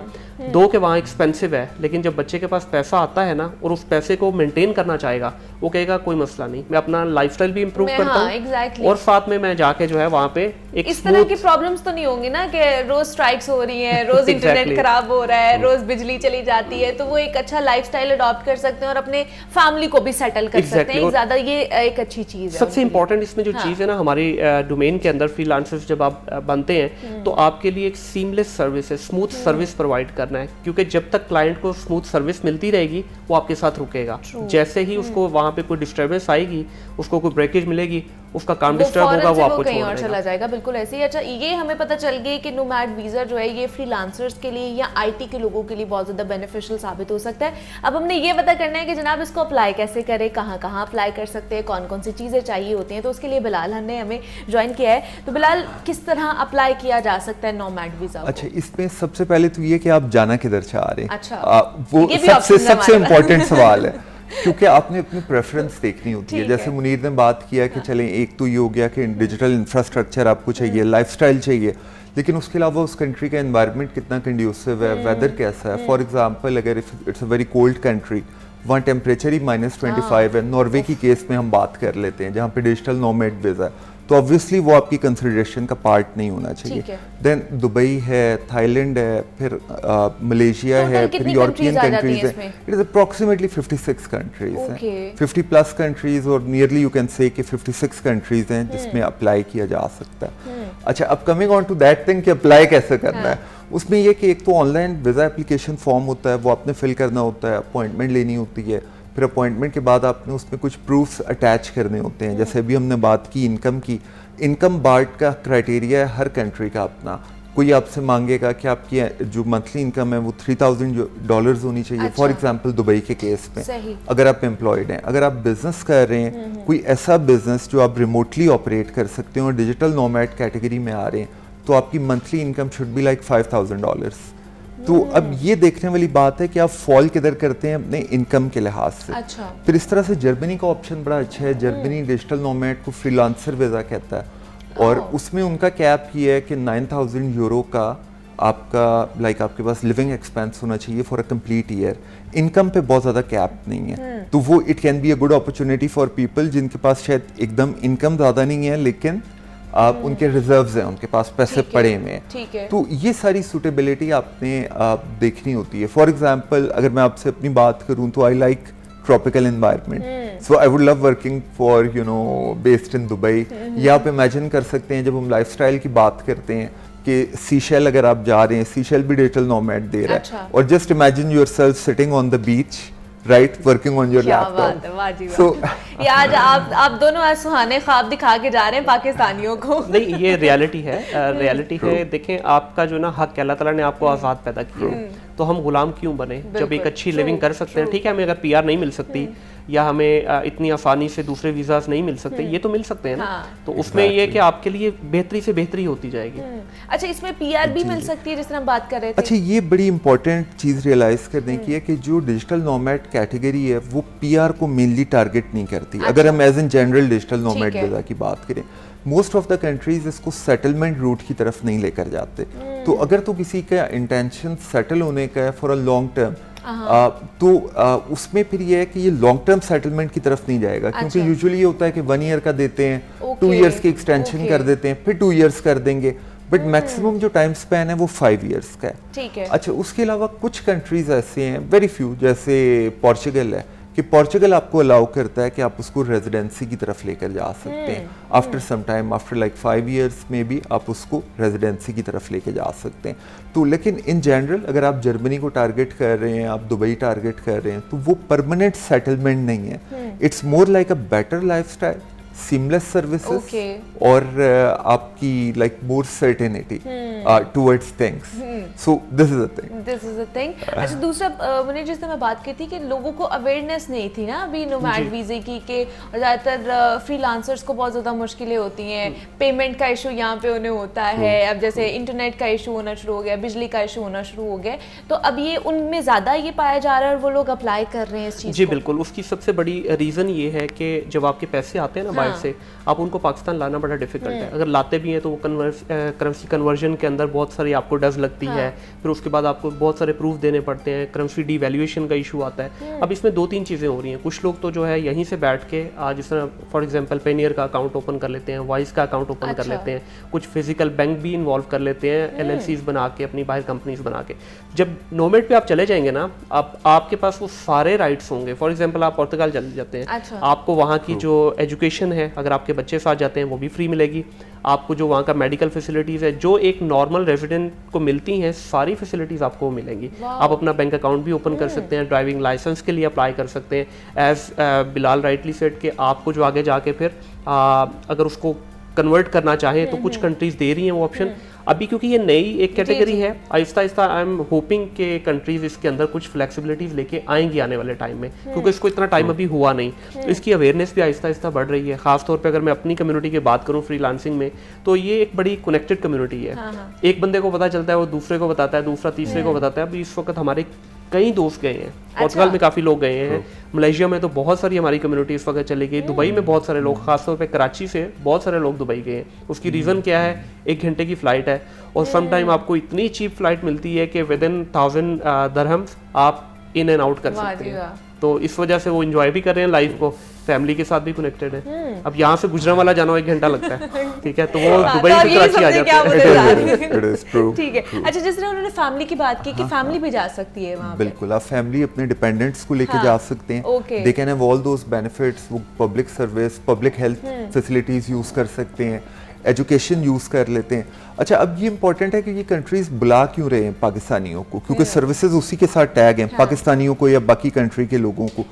दो के वहाँ एक्सपेंसिव है, लेकिन जब बच्चे के पास पैसा आता है ना और उस पैसे को मेंटेन करना चाहेगा, वो कहेगा कोई मसला नहीं, मैं अपना लाइफस्टाइल भी इम्प्रूव करता हूँ और साथ में मैं जाके जो है वहाँ पे एक इस तरह की प्रॉब्लम्स तो नहीं होंगी ना कि रोज स्ट्राइक्स हो रही हैं, रोज इंटरनेट खराब हो रहा है, रोज बिजली चली जाती है। तो वो एक अच्छा लाइफस्टाइल अडॉप्ट कर सकते हैं और अपने फैमिली को भी सेटल कर सकते हैं। ज्यादा ये एक अच्छी चीज है। सबसे इंपॉर्टेंट इसमें जो चीज़ है ना, हमारी डोमेन के अंदर फ्रीलांसर्स जब आप बनते हैं, तो आपके लिए एक सीमलेस सर्विस है, स्मूथ सर्विस प्रोवाइड करना है, क्योंकि जब तक क्लाइंट को स्मूथ सर्विस मिलती रहेगी वो आपके साथ रुकेगा। जैसे ही उसको वहाँ पे कोई डिस्टर्बेंस आएगी, उसको कोई ब्रेकेज मिलेगी, उसका काम डिस्टर्ब होगा, वो आपको कहीं और चला जाएगा। बिल्कुल ऐसे ही। अच्छा, ये हमें पता चल गई कि नोमैड वीज़ा जो है ये फ्रीलांसर्स के लिए या IT के लोगों के लिए बहुत ज़्यादा बेनिफिशियल साबित हो सकता है। अब हमने ये पता करना है कि जनाब इसको अप्लाई कैसे करें, कहाँ कहाँ अप्लाई कर सकते हैं, कौन कौन सी चीज़ें चाहिए होती हैं। तो उसके लिए बिलाल ने हमें ज्वाइन किया है। तो बिलाल, किस तरह अप्लाई किया जा सकता है नोमैड वीज़ा? अच्छा, इसमें सबसे पहले तो ये कि आप जाना किधर चाह रहे हैं। अच्छा, वो सबसे इम्पोर्टेंट सवाल है, क्योंकि आपने अपनी प्रेफरेंस देखनी होती है। जैसे मुनीर ने बात किया कि चलें, एक तो ये हो गया कि डिजिटल इंफ्रास्ट्रक्चर आपको चाहिए, लाइफस्टाइल चाहिए, लेकिन उसके अलावा उस कंट्री का एनवायरनमेंट कितना कंड्यूसिव है, वेदर कैसा है। फॉर एग्जांपल, अगर it's a very cold country, वहाँ टेम्परेचर ही -25 है। नॉर्वे की केस में हम बात कर लेते हैं, जहाँ पे डिजिटल नोमैड वीज़ा है, तो ऑब्वियसली वो आपकी कंसिडरेशन का पार्ट नहीं होना चाहिए। देन दुबई है, थाईलैंड है, फिर मलेशिया है, फिर यूरोपियन कंट्रीज है। इट इज अप्रॉक्सीमेटली 56 कंट्रीज हैं, 50+ कंट्रीज, और नियरली यू कैन से कि 56 कंट्रीज हैं जिसमें अप्लाई किया जा सकता है। अच्छा, अब coming on to that thing कि अप्लाई कैसे करना है, उसमें यह कि एक तो ऑनलाइन वीज़ा एप्लीकेशन फॉर्म होता है, वो आपने फिल करना होता है, अपॉइंटमेंट लेनी होती है। फिर अपॉइंटमेंट के बाद आपने उसमें कुछ प्रूफ्स अटैच करने होते हैं। जैसे अभी हमने बात की इनकम की, इनकम बार्ट का क्राइटेरिया है हर कंट्री का अपना। कोई आपसे मांगेगा कि आपकी जो मंथली इनकम है वो $3000 होनी चाहिए। फॉर एग्जांपल दुबई के केस में, अगर आप एम्प्लॉयड हैं, अगर आप बिजनेस कर रहे हैं, कोई ऐसा बिजनेस जो आप रिमोटली ऑपरेट कर सकते हो और डिजिटल नोमैड कैटेगरी में आ रहे हैं, तो आपकी monthly income should be like $5000। तो अब ये देखने वाली बात है कि आप फॉल किधर करते हैं अपने इनकम के लिहाज से। अच्छा। फिर इस तरह से जर्मनी का ऑप्शन बड़ा अच्छा है। जर्मनी डिजिटल नोमैड को फ्रीलांसर वीज़ा कहता है, और उसमें उनका कैप ये है कि €9000 का आपका आपके पास लिविंग एक्सपेंस होना चाहिए for a complete year. Income पे बहुत ज़्यादा कैप नहीं है, तो वो it can be a good opportunity for people जिनके पास शायद एकदम इनकम ज़्यादा नहीं है लेकिन उनके रिजर्व्स हैं, उनके पास पैसे पड़े हुए हैं। तो ये सारी सूटेबिलिटी आपने देखनी होती है। फॉर एग्जांपल अगर मैं आपसे अपनी बात करूं तो I like tropical environment, so I would love working for based in Dubai. या आप इमेजिन कर सकते हैं जब हम लाइफस्टाइल की बात करते हैं कि सीशेल अगर आप जा रहे हैं, सीशेल भी डिजिटल नोमैड दे रहा है, और just imagine yourself sitting on the beach right working on your laptop. So ये आज आप दोनों आज सुहाने ख्वाब दिखा के जा रहे हैं पाकिस्तानियों को। नहीं, ये रियलिटी है, रियलिटी है। देखें, आपका जो ना हक अल्लाह ताला ने आपको आज़ाद पैदा किया है, तो हम गुलाम क्यों बने जब एक अच्छी लिविंग कर सकते हैं। ठीक है, हमें अगर पीआर नहीं मिल सकती या हमें इतनी आसानी से दूसरे वीज़ास नहीं मिल सकते, ये तो मिल सकते हैं ना। तो उसमें ये है कि आपके लिए बेहतरी से बेहतरी होती जाएगी। अच्छा, इसमें पीआर भी मिल सकती है जिस तरह हम बात कर रहे थे। अच्छा, ये बड़ी इंपॉर्टेंट चीज़ रियलाइज़ करने की है कि जो डिजिटल नोमैड कैटेगरी है वो पीआर को मेनली टारगेट नहीं करती। अगर हम as an general digital nomad visa की बात करें, मोस्ट ऑफ द कंट्रीज इसको सेटलमेंट रूट की तरफ नहीं लेकर जाते। तो अगर तो किसी का इंटेंशन सेटल होने का है फॉर अ लॉन्ग टर्म, तो उसमें फिर ये है कि ये लॉन्ग टर्म सेटलमेंट की तरफ नहीं जाएगा। क्योंकि यूजुअली ये होता है कि 1 ईयर का देते हैं, 2 ईयर्स की एक्सटेंशन कर देते हैं, फिर 2 ईयर्स कर देंगे, बट मैक्सिमम जो टाइम स्पैन है वो 5 ईयर्स का है। ठीक है। अच्छा, उसके अलावा कुछ कंट्रीज ऐसे हैं, वेरी फ्यू, जैसे पोर्चुगल है, कि पोर्चुगल आपको अलाउ करता है कि आप उसको रेजिडेंसी की तरफ लेकर जा सकते हैं। After some time, after 5 years में भी आप उसको रेजिडेंसी की तरफ लेके जा सकते हैं। तो लेकिन इन जनरल अगर आप जर्मनी को टारगेट कर रहे हैं, आप दुबई टारगेट कर रहे हैं, तो वो परमानेंट सेटलमेंट नहीं है। It's more like a better lifestyle, seamless services, और आपकी more certainty towards things. So this is a thing. अच्छा, दूसरा मैंने जिस तरह बात की थी कि लोगों को अवेयरनेस नहीं थी ना अभी नोमैड वीजे की, के और ज़्यादातर फ्रीलांसर्स को बहुत ज़्यादा मुश्किलें होती हैं, पेमेंट का इशू यहाँ पे उन्हें होता है, अब जैसे इंटरनेट का इशू होना शुरू हो गया, बिजली का इशू होना शुरू हो गया, तो अब ये उनमें ज़्यादा ये पाया जा रहा है और वो लोग अप्लाई कर रहे हैं इस चीज़। जी बिल्कुल, उसकी सबसे बड़ी रीज़न ये है कि जब आपके पैसे आते हैं ना बाहर से, आप उनको पाकिस्तान लाना बड़ा डिफिकल्ट है। अगर लाते भी हैं तो वो करेंसी कन्वर्जन के अंदर बहुत सारी आपको डज लगती है, फिर उसके बाद आपको बहुत सारे प्रूफ देने पड़ते हैं, करेंसी डिवैल्यूएशन का इशू आता है। अब इसमें 2-3 चीज़ें हो रही हैं। कुछ लोग तो जो है यहीं से बैठ के जिस तरह फॉर एग्जांपल पेनियर का अकाउंट ओपन कर लेते हैं, वाइस का अकाउंट ओपन कर लेते हैं, कुछ फिजिकल बैंक भी इन्वॉल्व कर लेते हैं, LLCs बना के, अपनी बाहर कंपनीज बना के। जब नोमैड पे आप चले जाएंगे ना, आपके पास वो सारे राइट्स होंगे। फॉर एग्जाम्पल आप पुर्तगाल चले जाते हैं, आपको वहाँ की जो एजुकेशन है, अगर आपके बच्चे साथ जाते हैं, वो भी फ्री मिलेगी। आपको जो वहाँ का मेडिकल फैसिलिटीज़ है, जो एक नॉर्मल रेजिडेंट को मिलती हैं, सारी फैसिलिटीज़ आपको मिलेंगी। आप अपना बैंक अकाउंट भी ओपन कर सकते हैं, ड्राइविंग लाइसेंस के लिए अप्लाई कर सकते हैं। एज बिलाल राइटली सेड कि आपको जो आगे जाके फिर अगर उसको कन्वर्ट करना चाहें तो कुछ कंट्रीज दे रही हैं वो ऑप्शन। अभी क्योंकि ये नई एक कैटेगरी है, Aahista Aahista I am hoping के कंट्रीज इसके अंदर कुछ फ्लेक्सिबिलिटीज लेके आएंगी आने वाले टाइम में, क्योंकि इसको इतना टाइम अभी हुआ नहीं, तो इसकी अवेयरनेस भी आहिस्ता आहिस्ता बढ़ रही है। खासतौर पे अगर मैं अपनी कम्युनिटी की बात करूँ फ्रीलांसिंग में, तो ये एक बड़ी कनेक्टेड कम्युनिटी है। एक बंदे को पता चलता है, वो दूसरे को बताता है, दूसरा तीसरे को बताता है। अभी इस वक्त हमारे कई दोस्त गए हैं, पुर्तगाल में काफ़ी लोग गए हैं, मलेशिया में तो बहुत सारी हमारी कम्युनिटी इस वक्त चली गई, दुबई में बहुत सारे लोग, खासतौर पे कराची से बहुत सारे लोग दुबई गए हैं। उसकी रीज़न क्या है? 1 घंटे की फ़्लाइट है और सम टाइम आपको इतनी चीप फ्लाइट मिलती है कि विद इन 1000 दरहम्स आप इन एंड आउट कर सकते हैं। तो इस वजह से वो एंजॉय भी कर रहे हैं लाइफ को, फैमिली के साथ भी कनेक्टेड है। अब यहाँ से गुजरांवाला जाना 1 घंटा लगता है, ठीक है, तो वो दुबई से कराची आ जाते हैं। ठीक है। अच्छा, जिस तरह उन्होंने फैमिली की बात की कि फैमिली भी जा सकती है वहाँ पे। बिल्कुल, आप फैमिली अपने डिपेंडेंट्स को लेके जा सकते हैं। They can have all those benefits. वो public service, public health facilities use कर सकते हैं, एजुकेशन यूज़ कर लेते हैं। अच्छा, अब ये इंपॉर्टेंट है कि ये कंट्रीज बुला क्यों रहे हैं पाकिस्तानियों को, क्योंकि सर्विसेज उसी के साथ टैग हैं, पाकिस्तानियों को या बाकी कंट्री के लोगों को।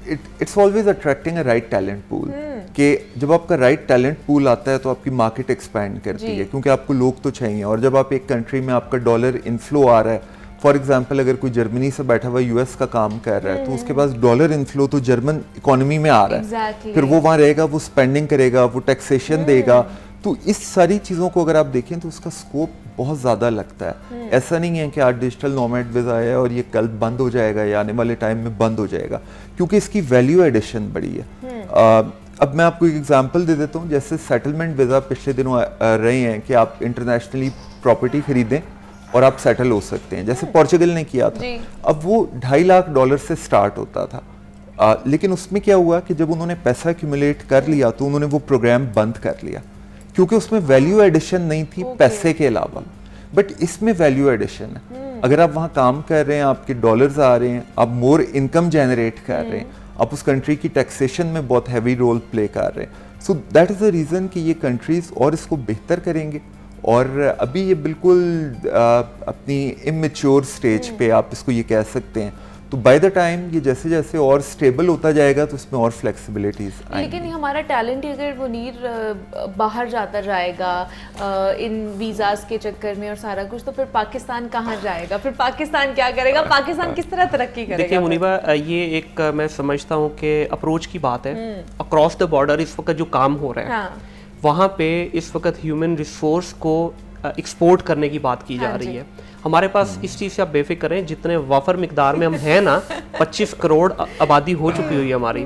It's always attracting a right talent pool, कि जब आपका राइट टैलेंट पूल आता है तो आपकी मार्केट एक्सपैंड करती है, क्योंकि आपको लोग तो चाहिए। और जब आप एक कंट्री में आपका डॉलर इनफ्लो आ रहा है, फॉर एग्जाम्पल अगर कोई जर्मनी से बैठा हुआ US का काम कर रहा है, तो उसके पास डॉलर इनफ्लो तो जर्मन इकोनॉमी में आ रहा है, फिर वो वहाँ रहेगा, वो स्पेंडिंग करेगा, वो टैक्सेशन देगा। तो इस सारी चीज़ों को अगर आप देखें तो उसका स्कोप बहुत ज़्यादा लगता है। ऐसा नहीं है कि आज डिजिटल नोमैड वीज़ा है और ये कल बंद हो जाएगा या आने वाले टाइम में बंद हो जाएगा, क्योंकि इसकी वैल्यू एडिशन बड़ी है। अब मैं आपको एक एग्जांपल दे देता हूँ। जैसे सेटलमेंट वीज़ा पिछले दिनों रहे हैं कि आप इंटरनेशनली प्रॉपर्टी खरीदें, और आप सेटल हो सकते हैं, जैसे पोर्चुगल ने किया था। अब वो $2.5 लाख से स्टार्ट होता था, लेकिन उसमें क्या हुआ कि जब उन्होंने पैसा एक्यूमुलेट कर लिया तो उन्होंने वो प्रोग्राम बंद कर लिया, क्योंकि उसमें वैल्यू एडिशन नहीं थी पैसे के अलावा। बट इसमें वैल्यू एडिशन है, अगर आप वहाँ काम कर रहे हैं, आपके डॉलर्स आ रहे हैं, आप मोर इनकम जनरेट कर रहे हैं, आप उस कंट्री की टैक्सेशन में बहुत हैवी रोल प्ले कर रहे हैं। So that is the reason कि ये कंट्रीज़ और इसको बेहतर करेंगे। और अभी ये बिल्कुल अपनी इमेच्योर स्टेज पे आप इसको ये कह सकते हैं। तो बाय द टाइम ये जैसे जैसे और स्टेबल होता जाएगा तो इसमें और फ्लेक्सिबिलिटीज आएंगी। लेकिन हमारा टैलेंट अगर मुनीर बाहर जाता जाएगा इन वीज़ाज़ के चक्कर में और सारा कुछ, तो फिर पाकिस्तान कहाँ जाएगा? फिर पाकिस्तान क्या करेगा? पाकिस्तान किस तरह तरक्की करेगा? देखिए मुनीबा, ये एक मैं समझता हूँ कि अप्रोच की बात है। अक्रॉस द बॉर्डर इस वक्त जो काम हो रहा है, वहाँ पे इस वक्त ह्यूमन रिसोर्स को एक्सपोर्ट करने की बात की जा रही है। हमारे पास इस चीज़ से आप बेफिक्र रहें, जितने वाफर मिकदार में हम हैं ना, 25 करोड़ आबादी हो चुकी हुई है हमारी।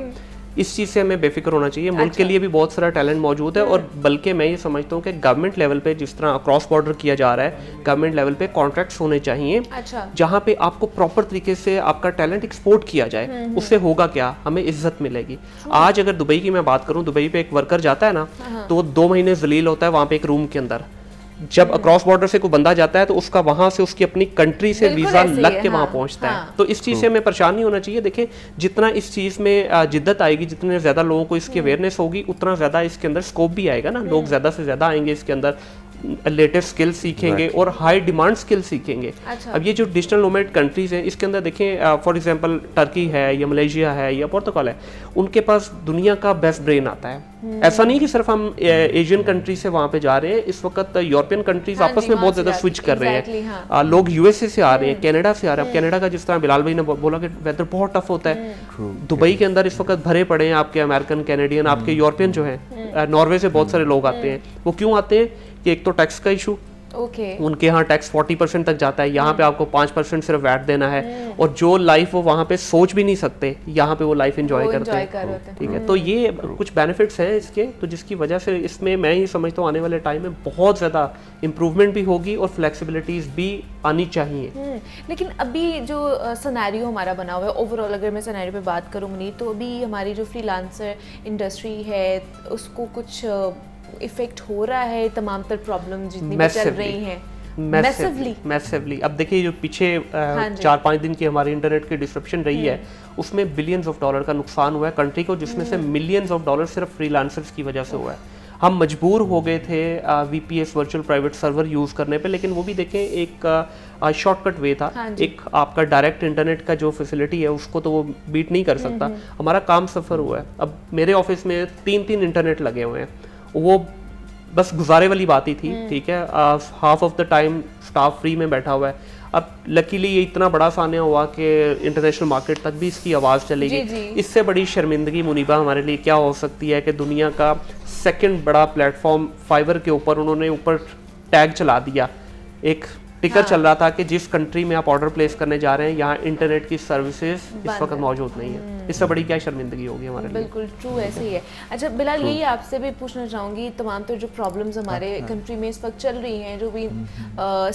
इस चीज़ से हमें बेफिक्र होना चाहिए। मुल्क के लिए भी बहुत सारा टैलेंट मौजूद है, और बल्कि मैं ये समझता हूँ कि गवर्नमेंट लेवल पे जिस तरह क्रॉस बॉर्डर किया जा रहा है, गवर्नमेंट लेवल पे कॉन्ट्रैक्ट्स होने चाहिए जहाँ पे आपको प्रॉपर तरीके से आपका टैलेंट एक्सपोर्ट किया जाए। उससे होगा क्या, हमें इज्जत मिलेगी। आज अगर दुबई की मैं बात करूँ, दुबई पे एक वर्कर जाता है ना, तो 2 महीने जलील होता है वहाँ पे एक रूम के अंदर। जब अक्रॉस बॉर्डर से कोई बंदा जाता है तो उसका वहां से उसकी अपनी कंट्री से वीजा लग के वहां पहुंचता है। तो इस चीज से हमें परेशान नहीं होना चाहिए। देखें, जितना इस चीज में जिद्दत आएगी, जितने ज्यादा लोगों को इसकी अवेयरनेस होगी, उतना ज्यादा इसके अंदर स्कोप भी आएगा ना। लोग ज्यादा से ज्यादा आएंगे इसके अंदर, लेटेस्ट स्किल सीखेंगे और हाई डिमांड स्किल सीखेंगे। अब ये जो डिजिटल नोमैड कंट्रीज हैं, इसके अंदर देखें, फॉर एग्जांपल टर्की है या मलेशिया है या पुर्तगाल है, उनके पास दुनिया का बेस्ट ब्रेन आता है। ऐसा नहीं कि सिर्फ हम एशियन कंट्री से वहाँ पे जा रहे हैं। इस वक्त यूरोपियन कंट्रीज आपस में बहुत ज्यादा स्विच कर रहे हैं। लोग यूएसए से आ रहे हैं, कनाडा से आ रहे हैं। कनाडा का जिस तरह बिलाल भाई ने बोला कि वेदर बहुत टफ होता है, दुबई के अंदर इस वक्त भरे पड़े हैं आपके अमेरिकन, कैनेडियन, आपके यूरोपियन जो है, नॉर्वे से बहुत सारे लोग आते हैं। वो क्यों आते हैं कि एक तो टैक्स का इशू, उनके यहाँ टैक्स 40% तक जाता है, यहाँ पे आपको 5% सिर्फ वैट देना है, और जो लाइफ वो वहाँ पे सोच भी नहीं सकते, यहाँ पे वो लाइफ एंजॉय करते हैं। ठीक है, तो ये कुछ बेनिफिट्स हैं इसके, तो जिसकी वजह से इसमें मैं ये समझता हूँ आने वाले टाइम में बहुत ज़्यादा इम्प्रूवमेंट भी होगी और फ्लेक्सिबिलिटीज़ भी आनी चाहिए। लेकिन अभी जो सिनेरियो हमारा बना हुआ है, ओवरऑल अगर मैं सिनेरियो पे बात करूँ मुनीर, तो अभी हमारी जो फ्रीलांसर इंडस्ट्री है उसको कुछ इफेक्ट हो रहा है, तमाम तर प्रॉब्लम जितनी भी चल रही हैं मैसिवली। अब देखिए, जो पीछे 4-5 दिन की हमारी इंटरनेट की डिस्ट्रप्शन रही है, उसमें बिलियंस ऑफ डॉलर का नुकसान हुआ है कंट्री को, जिसमें से मिलियंस ऑफ डॉलर सिर्फ फ्रीलांसर्स की वजह से हुआ है। हम मजबूर हो गए थे VPS virtual private server use करने पे, लेकिन वो भी देखें एक शॉर्टकट वे था। एक आपका डायरेक्ट इंटरनेट का जो फैसिलिटी है उसको तो वो बीट नहीं कर सकता। हमारा काम सफ़र हुआ है। अब मेरे ऑफिस में 3 इंटरनेट लगे हुए हैं, वो बस गुजारे वाली बात ही थी। ठीक है, half of the time staff free में बैठा हुआ है। अब लकीली ये इतना बड़ा सान्या हुआ कि इंटरनेशनल मार्केट तक भी इसकी आवाज़ चलेगी। इससे बड़ी शर्मिंदगी मुनीबा हमारे लिए क्या हो सकती है कि दुनिया का सेकंड बड़ा प्लेटफॉर्म फाइबर के ऊपर उन्होंने ऊपर टैग चला दिया, एक टिकर चल रहा था कि जिस कंट्री में आप ऑर्डर प्लेस करने जा रहे हैं, यहाँ इंटरनेट की सर्विसेज इस वक्त मौजूद नहीं है। इससे बड़ी क्या शर्मिंदगी होगी हमारे लिए? बिल्कुल ट्रू, ऐसे ही है। अच्छा बिलाल, यही आपसे भी पूछना चाहूँगी, तमाम तो जो प्रॉब्लम्स हमारे कंट्री में इस वक्त चल रही हैं, जो भी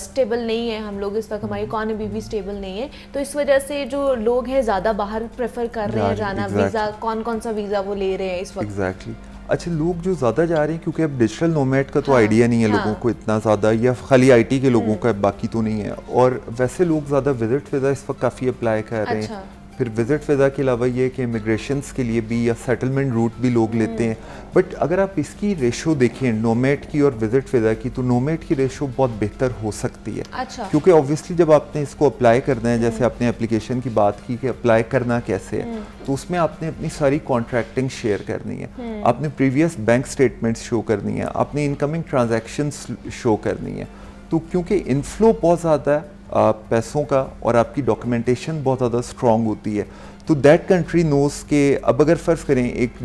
स्टेबल नहीं है, हम लोग इस वक्त, हमारी इकॉनमी भी स्टेबल नहीं है, तो इस वजह से जो लोग हैं ज़्यादा बाहर प्रेफर कर रहे हैं जाना। वीज़ा कौन सा वीज़ा वो ले रहे हैं इस वक्त? अच्छा, लोग जो ज़्यादा जा रहे हैं, क्योंकि अब डिजिटल नोमैड का तो आइडिया नहीं है लोगों को इतना ज़्यादा, या खाली IT के लोगों का, बाकी तो नहीं है। और वैसे लोग ज़्यादा विजिट वीज़ा इस वक्त काफ़ी अप्लाई कर रहे हैं। फिर विजिट वीज़ा के अलावा ये कि इमिग्रेशंस के लिए भी या सेटलमेंट रूट भी लोग लेते हैं। बट अगर आप इसकी रेशो देखें नोमैड की और विजिट वीज़ा की, तो नोमैड की रेशो बहुत बेहतर हो सकती है। क्योंकि ऑब्वियसली जब आपने इसको अप्लाई करना है, जैसे आपने एप्लीकेशन की बात की कि अप्लाई करना कैसे है, तो उसमें आपने अपनी सारी कॉन्ट्रैक्टिंग शेयर करनी है, आपने प्रीवियस बैंक स्टेटमेंट्स शो करनी है, आपने इनकमिंग ट्रांजैक्शंस शो करनी है। तो क्योंकि इनफ्लो बहुत ज़्यादा है पैसों का और आपकी डॉक्यूमेंटेशन बहुत ज़्यादा स्ट्रॉन्ग होती है, तो दैट कंट्री नोज के, अब अगर फ़र्ज़ करें एक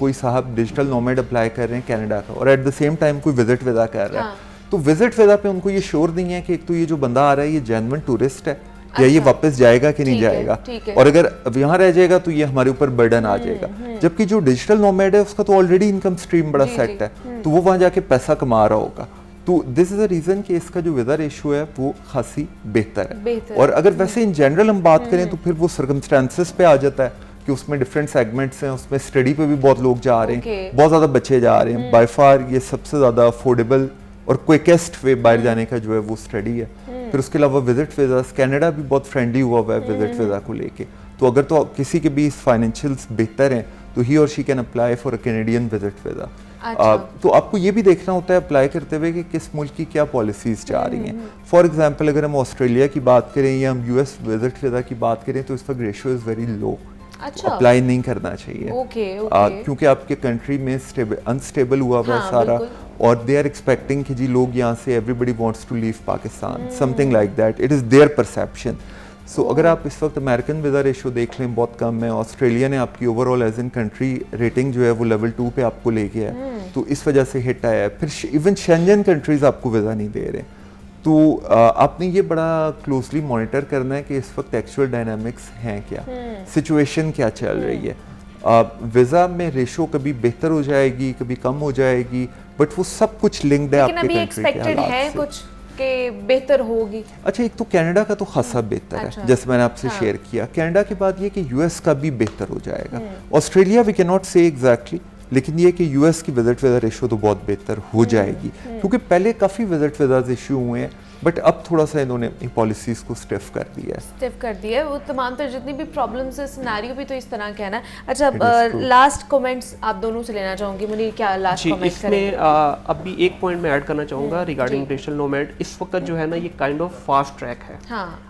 कोई साहब डिजिटल नोमैड अप्लाई कर रहे हैं कनाडा का, और एट द सेम टाइम कोई विजिट वीज़ा कर रहा है, तो विजिट वीज़ा पे उनको ये श्योर नहीं है कि एक तो ये जो बंदा आ रहा है ये जेन्युइन टूरिस्ट है, या ये वापस जाएगा कि नहीं जाएगा, और अगर अब यहाँ रह जाएगा तो ये हमारे ऊपर बर्डन आ जाएगा। जबकि जो डिजिटल नोमैड है उसका तो ऑलरेडी इनकम स्ट्रीम बड़ा सेट है, तो वो वहाँ जाके पैसा कमा रहा होगा। तो दिस इज़ अ रीज़न कि इसका जो वीज़ा रेशो है वो खासी बेहतर है। और अगर okay. वैसे इन जनरल हम बात करें तो फिर वो सर्कमस्टेंसेस पे आ जाता है कि उसमें डिफरेंट सेगमेंट्स हैं, उसमें स्टडी पे भी बहुत लोग जा रहे हैं, बहुत ज़्यादा बच्चे जा रहे हैं। बाय फार ये सबसे ज़्यादा अफोर्डेबल और क्विकेस्ट वे बाहर जाने का जो है वो स्टडी है। फिर उसके अलावा विजिट वीज़ा, कनाडा भी बहुत फ्रेंडली हुआ हुआ है विजिट वीज़ा को लेके। तो अगर तो किसी के भी फाइनेंशियल्स बेहतर हैं तो ही और she can apply for a Canadian visit visa. तो आपको ये भी देखना होता है अप्लाई करते हुए कि किस मुल्क की क्या पॉलिसीज जा रही हैं। फॉर एग्जांपल अगर हम ऑस्ट्रेलिया की बात करें या हम यूएस विजिट वीज़ा की बात करें तो इसका ratio is very low. Apply नहीं करना चाहिए क्योंकि आपके कंट्री में अनस्टेबल हुआ हुआ है सारा, और दे आर एक्सपेक्टिंग कि जी लोग यहाँ से everybody wants to leave Pakistan, something like that, it is their perception. So अगर आप इस वक्त अमेरिकन वीज़ा रेशो देख लें बहुत कम है, ऑस्ट्रेलिया ने आपकी overall age in country rating जो है वो लेवल 2 पे आपको ले गया है, तो इस वजह से हिट आया है। फिर इवन शेंजन कंट्रीज आपको वीज़ा नहीं दे रहे। तो आपने ये बड़ा क्लोजली मॉनिटर करना है कि इस वक्त एक्चुअल डायनामिक्स हैं क्या, सिचुएशन क्या चल रही है। वीज़ा में रेशो कभी बेहतर हो जाएगी, कभी कम हो जाएगी, बट वो सब कुछ लिंक्ड है आपके कंट्री के हालात से। कुछ के बेहतर होगी। अच्छा, एक तो कनाडा का तो खासा बेहतर है, जैसे मैंने आपसे शेयर किया। कनाडा के बाद ये कि यूएस का भी बेहतर हो जाएगा। ऑस्ट्रेलिया वी कैन नॉट से एग्जैक्टली, लेकिन ये कि यूएस की विजिट वीज़ा रेशो तो बहुत बेहतर हो जाएगी, क्योंकि पहले काफ़ी विजिट वीज़ाज इशू हुए हैं, बट अब थोड़ा सा इन्होंने पॉलिसीज़ को स्टिफ कर दिया है। वो तमाम तर जितनी भी प्रॉब्लम्स है, सिनेरियो भी तो इस तरह का है ना। अच्छा, लास्ट कमेंट्स आप दोनों से लेना चाहूँगी मुनीर, क्या लास्ट कमेंट करेंगे? इसमें अभी एक पॉइंट मैं ऐड करना चाहूँगा रिगार्डिंग डिजिटल नोमैड। इस वक्त जो है ना ये काइंड ऑफ फास्ट ट्रैक है।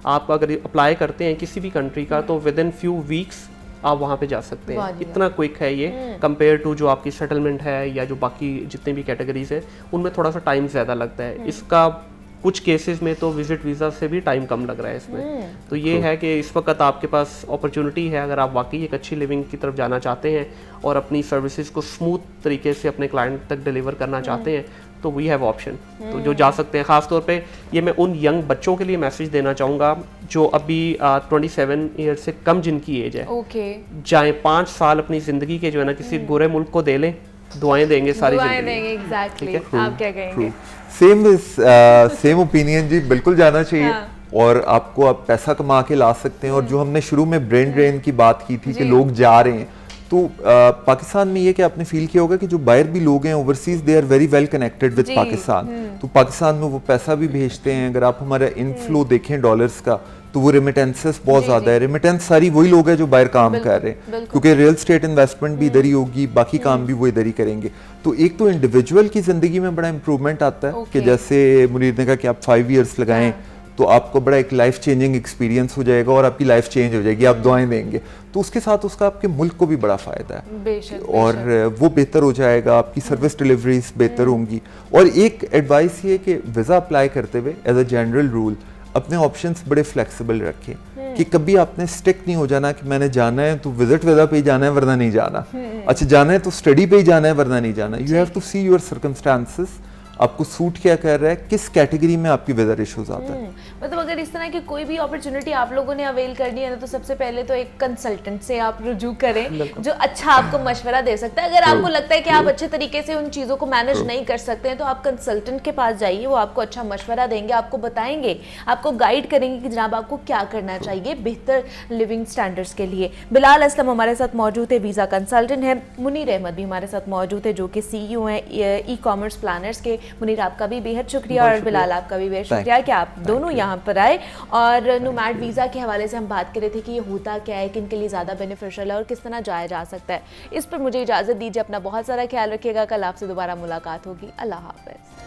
आप अगर अप्लाई करते हैं किसी भी कंट्री का तो विद इन फ्यू वीक्स आप वहाँ पे जा सकते हैं। इतना क्विक है ये कंपेयर टू जो आपकी सेटलमेंट है या जो बाकी जितने भी कैटेगरीज है उनमें थोड़ा सा टाइम ज़्यादा लगता है। इसका कुछ केसेस में तो विजिट वीज़ा से भी टाइम कम लग रहा है इसमें। तो ये है कि इस वक्त आपके पास अपॉर्चुनिटी है, अगर आप वाकई एक अच्छी लिविंग की तरफ जाना चाहते हैं और अपनी सर्विसेज को स्मूथ तरीके से अपने क्लाइंट तक डिलीवर करना चाहते हैं तो वी हैव ऑप्शन, तो जो जा सकते हैं। ख़ास तौर पे ये मैं उन यंग बच्चों के लिए मैसेज देना चाहूँगा जो अभी 27 ईयर से कम जिनकी एज है, जाएँ 5 साल अपनी ज़िंदगी के जो है ना किसी गोरे मुल्क को दे लें, दुआएं देंगे सारी जिंदगी। एग्जैक्टली। आप क्या कहेंगे? सेम ओपिनियन जी, बिल्कुल जाना चाहिए। और आपको आप पैसा कमा के ला सकते हैं। और जो हमने शुरू में ब्रेन ड्रेन की बात की थी कि लोग जा रहे हैं, तो पाकिस्तान में ये कि आपने फील किया होगा कि जो बाहर भी लोग हैं overseas, they are very well connected with Pakistan. तो पाकिस्तान में वो पैसा भी भेजते हैं। अगर आप हमारा इनफ्लो देखें डॉलर्स का तो वो रेमिटेंसेस बहुत ज़्यादा है। रेमिटेंस सारी वही लोग हैं जो बाहर काम कर रहे हैं, क्योंकि रियल स्टेट इन्वेस्टमेंट भी इधर ही होगी, बाकी काम भी वो इधर ही करेंगे। तो एक तो इंडिविजुअल की ज़िंदगी में बड़ा इंप्रूवमेंट आता है कि जैसे मुनीर ने कहा कि आप 5 ईयर्स लगाएं तो आपको बड़ा एक लाइफ चेंजिंग एक्सपीरियंस हो जाएगा और आपकी लाइफ चेंज हो जाएगी, आप दुआएं देंगे तो उसके साथ उसका आपके मुल्क को भी बड़ा फ़ायदा है। बेशक, और वो बेहतर हो जाएगा, आपकी सर्विस डिलीवरीज बेहतर होंगी। और एक एडवाइस ये कि वीज़ा अप्लाई करते हुए एज अ जनरल रूल अपने ऑप्शंस बड़े फ्लेक्सिबल रखें कि कभी आपने स्टिक नहीं हो जाना कि मैंने जाना है तो विजिट वीज़ा पे ही जाना है वरना नहीं जाना, अच्छा जाना है तो स्टडी पे ही जाना है वरना नहीं जाना। You have to see your circumstances, आपको सूट क्या कर रहा है, किस कैटेगरी में आपकी वेदर इश्यूज आता है। मतलब अगर इस तरह की कोई भी अपॉर्चुनिटी आप लोगों ने अवेल करनी है ना, तो सबसे पहले तो एक कंसल्टेंट से आप रुजू करें जो अच्छा आपको मशवरा दे सकता है। अगर आपको लगता है कि आप अच्छे तरीके से उन चीज़ों को मैनेज नहीं कर सकते हैं तो आप कंसल्टेंट के पास जाइए, वो आपको अच्छा मशवरा देंगे, आपको बताएंगे, आपको गाइड करेंगे कि जनाब आपको क्या करना चाहिए बेहतर लिविंग स्टैंडर्ड्स के लिए। बिलाल असलम हमारे साथ मौजूद है, वीज़ा कंसल्टेंट है। मुनीर अहमद भी हमारे साथ मौजूद है जो कि CEO हैं ई कॉमर्स प्लानर्स के। मुनीर आपका भी बेहद शुक्रिया और बिलाल आपका भी बेहद शुक्रिया कि आप दोनों यहाँ पर आए। और नोमैड वीज़ा के हवाले से हम बात कर रहे थे कि ये होता क्या है, किन के लिए ज़्यादा बेनिफिशियल है और किस तरह जाया जा सकता है। इस पर मुझे इजाज़त दीजिए, अपना बहुत सारा ख्याल रखिएगा। कल आपसे दोबारा मुलाकात होगी। अल्लाह हाफ़िज़।